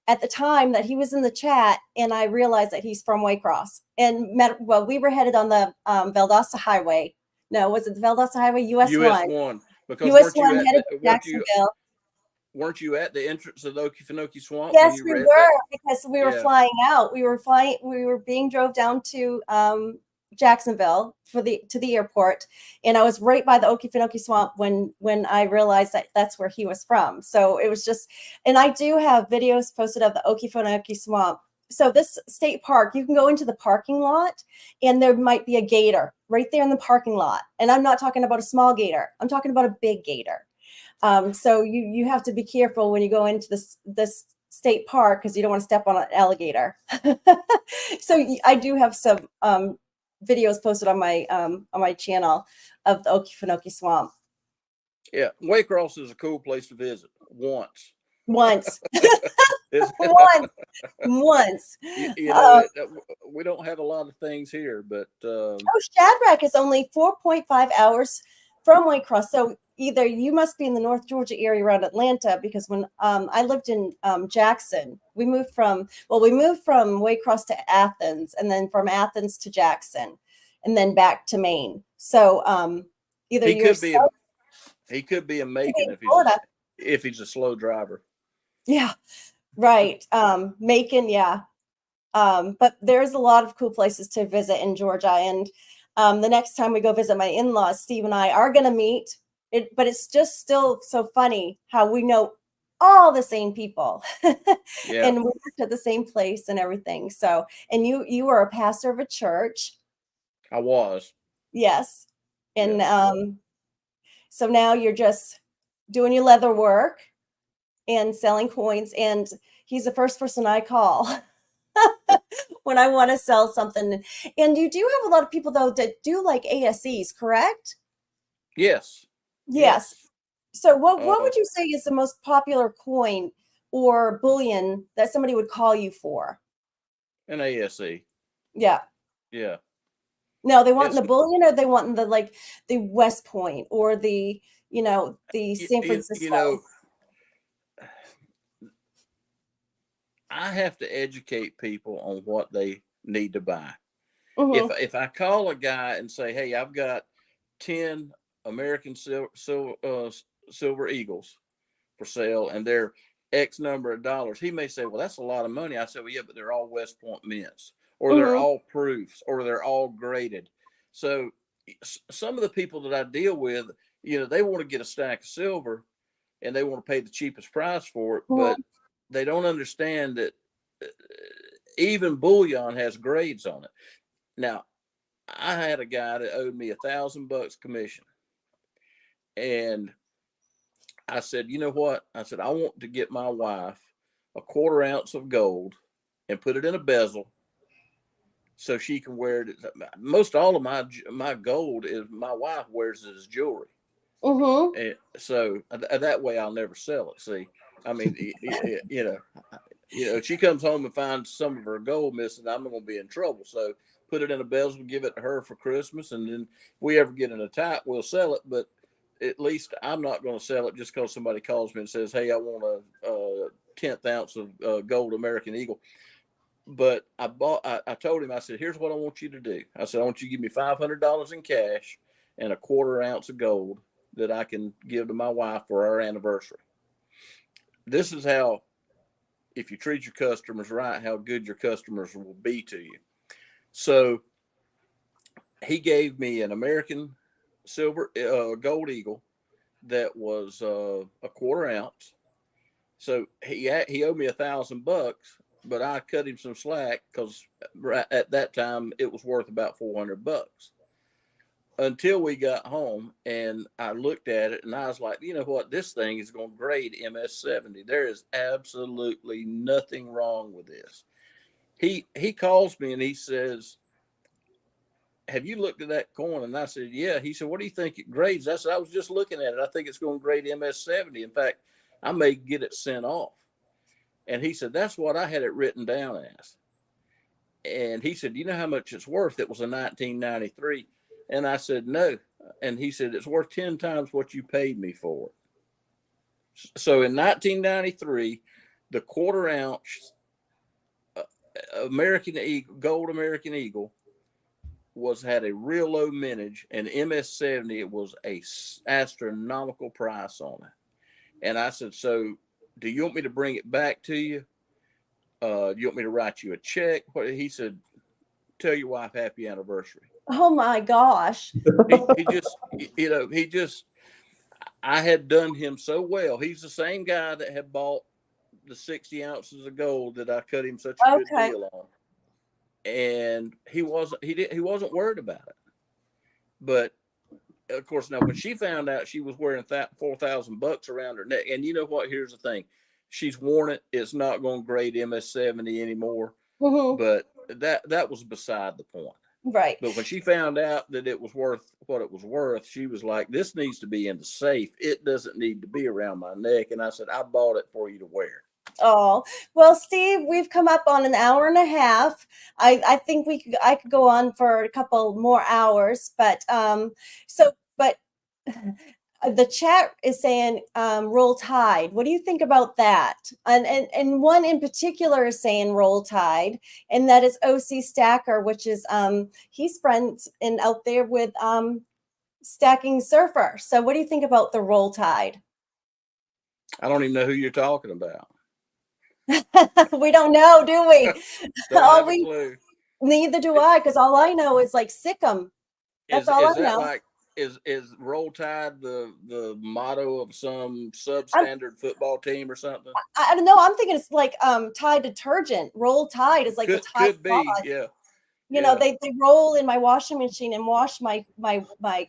at the time that he was in the chat, and I realized that he's from Waycross. And we were headed on the Valdosta Highway. No, was it the Valdosta Highway? US 1. Because US 1 headed to Jacksonville. Weren't you at the entrance of the Okefenokee Swamp? Yes, we were, that? because we were flying out. We were being drove down to Jacksonville to the airport, and I was right by the Okefenokee Swamp when I realized that that's where he was from. So it was just, and I do have videos posted of the Okefenokee Swamp. So this state park, you can go into the parking lot, and there might be a gator right there in the parking lot. And I'm not talking about a small gator. I'm talking about a big gator. So you have to be careful when you go into this state park, because you don't want to step on an alligator. So I do have some videos posted on my channel of the Okefenokee Swamp. Yeah, Waycross is a cool place to visit once. Once. We don't have a lot of things here, but Shadrach is only 4.5 hours from Waycross. So either you must be in the North Georgia area around Atlanta, because when I lived in Jackson, we moved from Waycross to Athens, and then from Athens to Jackson, and then back to Maine. So either he could be in Macon if he's a slow driver. Yeah, right. Macon, yeah. But there's a lot of cool places to visit in Georgia, and the next time we go visit my in-laws, Steve and I are going to meet. But it's just still so funny how we know all the same people. Yeah. And we worked at the same place and everything. So, and you were a pastor of a church. I was. Yes. And so now you're just doing your leather work and selling coins. And he's the first person I call when I want to sell something. And you do have a lot of people, though, that do like ASEs, correct? Yes. Yes. So what would you say is the most popular coin or bullion that somebody would call you for? An ASE. Yeah. Yeah. No, they want the bullion, or they want the the West Point, or the San Francisco. I have to educate people on what they need to buy. Mm-hmm. If I call a guy and say, hey, I've got 10 American silver eagles for sale, and they're X number of dollars, he may say, well, that's a lot of money. I said, well, yeah, but they're all West Point mints, or they're all proofs, or they're all graded. So some of the people that I deal with, they want to get a stack of silver, and they want to pay the cheapest price for it, but they don't understand that even bullion has grades on it. Now, I had a guy that owed me $1,000 commission. And I said, you know what? I said, I want to get my wife a 1/4 ounce of gold and put it in a bezel so she can wear it. Most all of my gold is my wife wears it as jewelry. Mm-hmm. And so that way I'll never sell it. See, I mean, if she comes home and finds some of her gold missing, I'm going to be in trouble. So put it in a bezel, give it to her for Christmas, and then if we ever get in a tight, we'll sell it. But at least I'm not going to sell it just because somebody calls me and says, "Hey, I want a 1/10 ounce of gold American Eagle." But I told him, I said, "Here's what I want you to do." I said, "I want you to give me $500 in cash and a 1/4 ounce of gold that I can give to my wife for our anniversary. This is how, if you treat your customers right, how good your customers will be to you." So he gave me an American silver gold eagle that was a 1/4 ounce. So he owed me $1,000, but I cut him some slack because right at that time it was worth about $400. Until we got home and I looked at it and I was like, you know what, this thing is going to grade MS-70. There is absolutely nothing wrong with this. He calls me and he says, "Have you looked at that coin?" And I said, "Yeah." He said, "What do you think it grades?" I said, "I was just looking at it. I think it's going to grade MS-70. In fact, I may get it sent off." And he said, "That's what I had it written down as." And he said, "You know how much it's worth?" It was a 1993. And I said, "No." And he said, "It's worth 10 times what you paid me for it." So in 1993, the 1/4 ounce American Eagle, gold American Eagle, had a real low mintage, and MS-70, it was a astronomical price on it. And I said, "So do you want me to bring it back to you? Do you want me to write you a check?" He said, "Tell your wife happy anniversary." Oh my gosh. He just, I had done him so well. He's the same guy that had bought the 60 ounces of gold that I cut him such a good deal on. And he wasn't worried about it. But of course, now when she found out she was wearing $4,000 around her neck, and you know what? Here's the thing: she's worn it. It's not going to grade MS-70 anymore. Mm-hmm. But that was beside the point. Right. But when she found out that it was worth what it was worth, she was like, "This needs to be in the safe. It doesn't need to be around my neck." And I said, "I bought it for you to wear." Oh, well, Steve, we've come up on an hour and a half. I think I could go on for a couple more hours, but the chat is saying roll tide. What do you think about that? And one in particular is saying roll tide, and that is OC Stacker, which is he's friends and out there with Stacking Surfer. So what do you think about the roll tide? I don't even know who you're talking about. We don't know, do we? Don't have a clue. Neither do I, because all I know is like Sikkim. That's all I know. Like, is Roll Tide the motto of some substandard football team or something? I don't know. I'm thinking it's like Tide detergent. Roll Tide is like the Tide. Could be, yeah. You know, they roll in my washing machine and wash my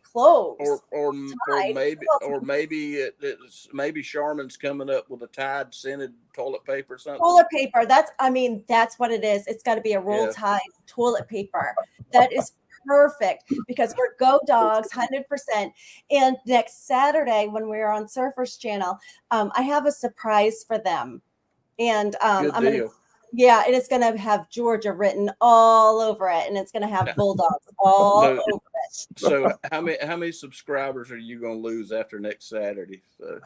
clothes. Or maybe maybe Charmin's coming up with a Tide scented toilet paper or something. Toilet paper. That's what it is. It's got to be a Roll Tide toilet paper. That is perfect because we're Go Dogs 100%. And next Saturday when we're on Surfer's Channel, I have a surprise for them. And and it's going to have Georgia written all over it, and it's going to have Bulldogs all over it. So how many subscribers are you going to lose after next Saturday? So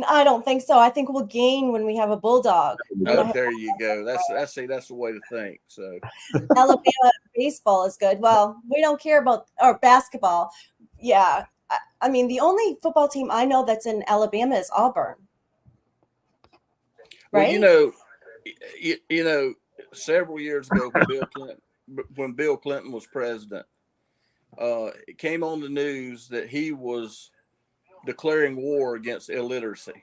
I don't think so. I think we'll gain when we have a Bulldog. Oh, there you go. That's the way to think. So Alabama baseball is good. Well, we don't care about basketball. Yeah, I mean the only football team I know that's in Alabama is Auburn. Right? Well, you know, several years ago when Bill Clinton was president, it came on the news that he was declaring war against illiteracy.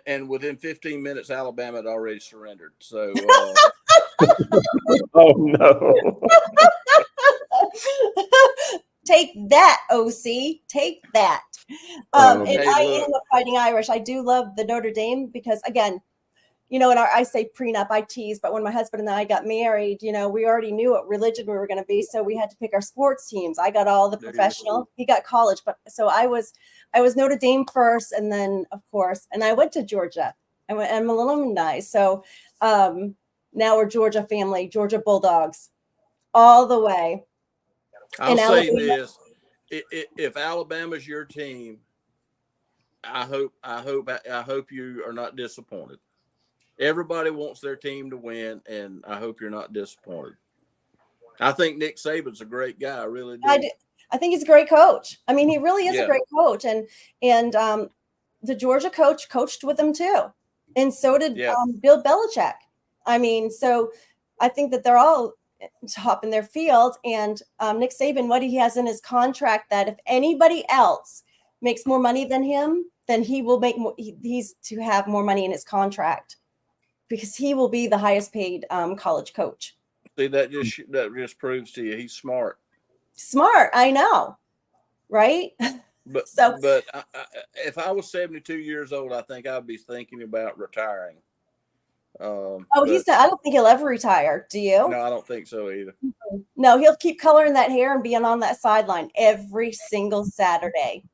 and within 15 minutes, Alabama had already surrendered. So, oh no! Take that, OC. Take that. And I am a Fighting Irish. I do love the Notre Dame because, again, you know, and I say prenup, I tease, but when my husband and I got married, you know, we already knew what religion we were going to be, so we had to pick our sports teams. I got all the professional. He got college, but so I was Notre Dame first, and then of course, and I went to Georgia. I'm an alumni, so Now we're Georgia family, Georgia Bulldogs, all the way. I'll And say Alabama- this: if Alabama's your team, I hope you are not disappointed. Everybody wants their team to win, and I hope you're not disappointed. I think Nick Saban's a great guy. I really do. I think he's a great coach. I mean, he really is Yeah. a great coach, and the Georgia coach coached with him too, and so did Yeah. Bill Belichick. I mean, so I think that they're all top in their field, and Nick Saban, what he has in his contract, that if anybody else makes more money than him, then he will make more. He's to have more money in his contract because he will be the highest paid college coach. See, that just proves to you he's smart. Smart, I know, right? But So- if I was 72 years old, I think I'd be thinking about retiring. Oh, I don't think he'll ever retire. Do you? No, I don't think so either. No, he'll keep coloring that hair and being on that sideline every single Saturday.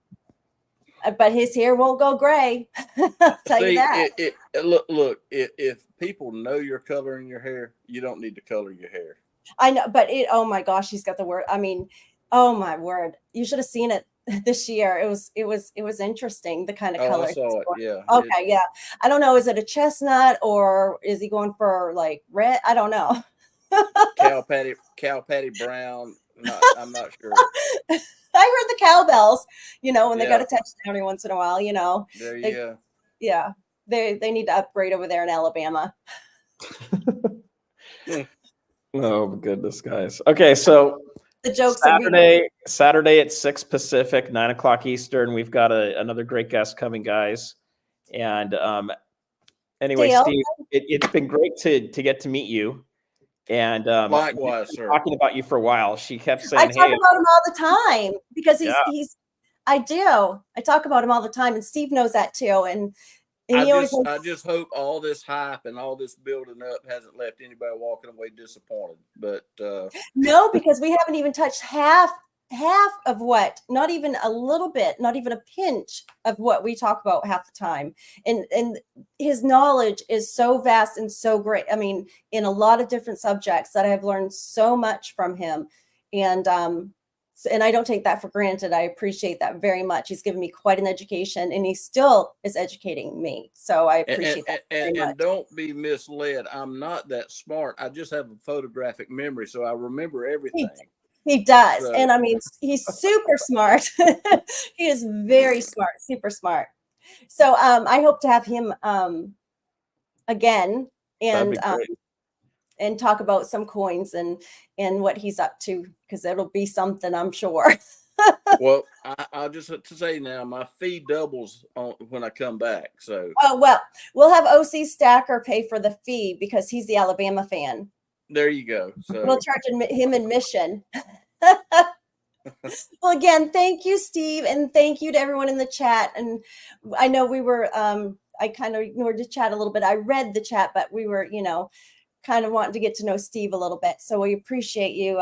But his hair won't go gray. I'll tell you that. Look, if people know you're coloring your hair, you don't need to color your hair. I know, but oh my gosh, he's got the word. I mean, oh my word. You should have seen it this year. It was interesting, the kind of color. I saw it. Yeah. Okay, yeah. I don't know. Is it a chestnut or is he going for like red? I don't know. Cow patty brown. I'm not sure. I heard the cowbells, when they got Yeah. a touchdown every once in a while, There you go. Yeah. They need to upgrade over there in Alabama. Oh goodness, guys. Okay, so The jokes Saturday at 6 Pacific, 9 o'clock Eastern. We've got another great guest coming, guys. And anyway, Dale? Steve, it's been great to get to meet you. And Likewise, sir. Talking about you for a while. She kept I saying, talk "Hey, about him all the time because Yeah. I do. I talk about him all the time, and Steve knows that too. And he I just hope all this hype and all this building up hasn't left anybody walking away disappointed. But no, because we haven't even touched half of what, not even a little bit, not even a pinch of what we talk about half the time. And his knowledge is so vast and so great. I mean, in a lot of different subjects that I've learned so much from him. And I don't take that for granted. I appreciate that very much. He's given me quite an education, and he still is educating me. So I appreciate that very much. And don't be misled. I'm not that smart. I just have a photographic memory, so I remember everything. He does. So- And I mean, he's super smart. He is very smart, super smart. So I hope to have him again that'd be and great." and talk about some coins and what he's up to, because it'll be something, I'm sure. Well, I'll just have to say now, my fee doubles when I come back. So Oh, well, we'll have OC Stacker pay for the fee because he's the Alabama fan. there you go. So We'll charge him admission. Well, again, thank you, Steve, and thank you to everyone in the chat. And I know we were, I kind of ignored the chat a little bit. I read the chat, but we were, kind of wanting to get to know Steve a little bit. So we appreciate you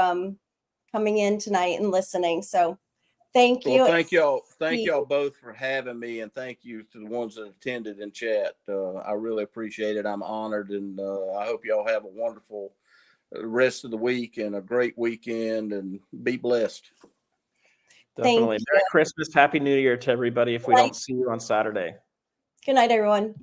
coming in tonight and listening. So thank you. Well, thank y'all both for having me, and thank you to the ones that attended in chat. I really appreciate it. I'm honored, and I hope y'all have a wonderful rest of the week and a great weekend, and be blessed. Definitely. you. Merry Christmas, Happy New Year to everybody if we don't see you on Saturday. Good night, everyone.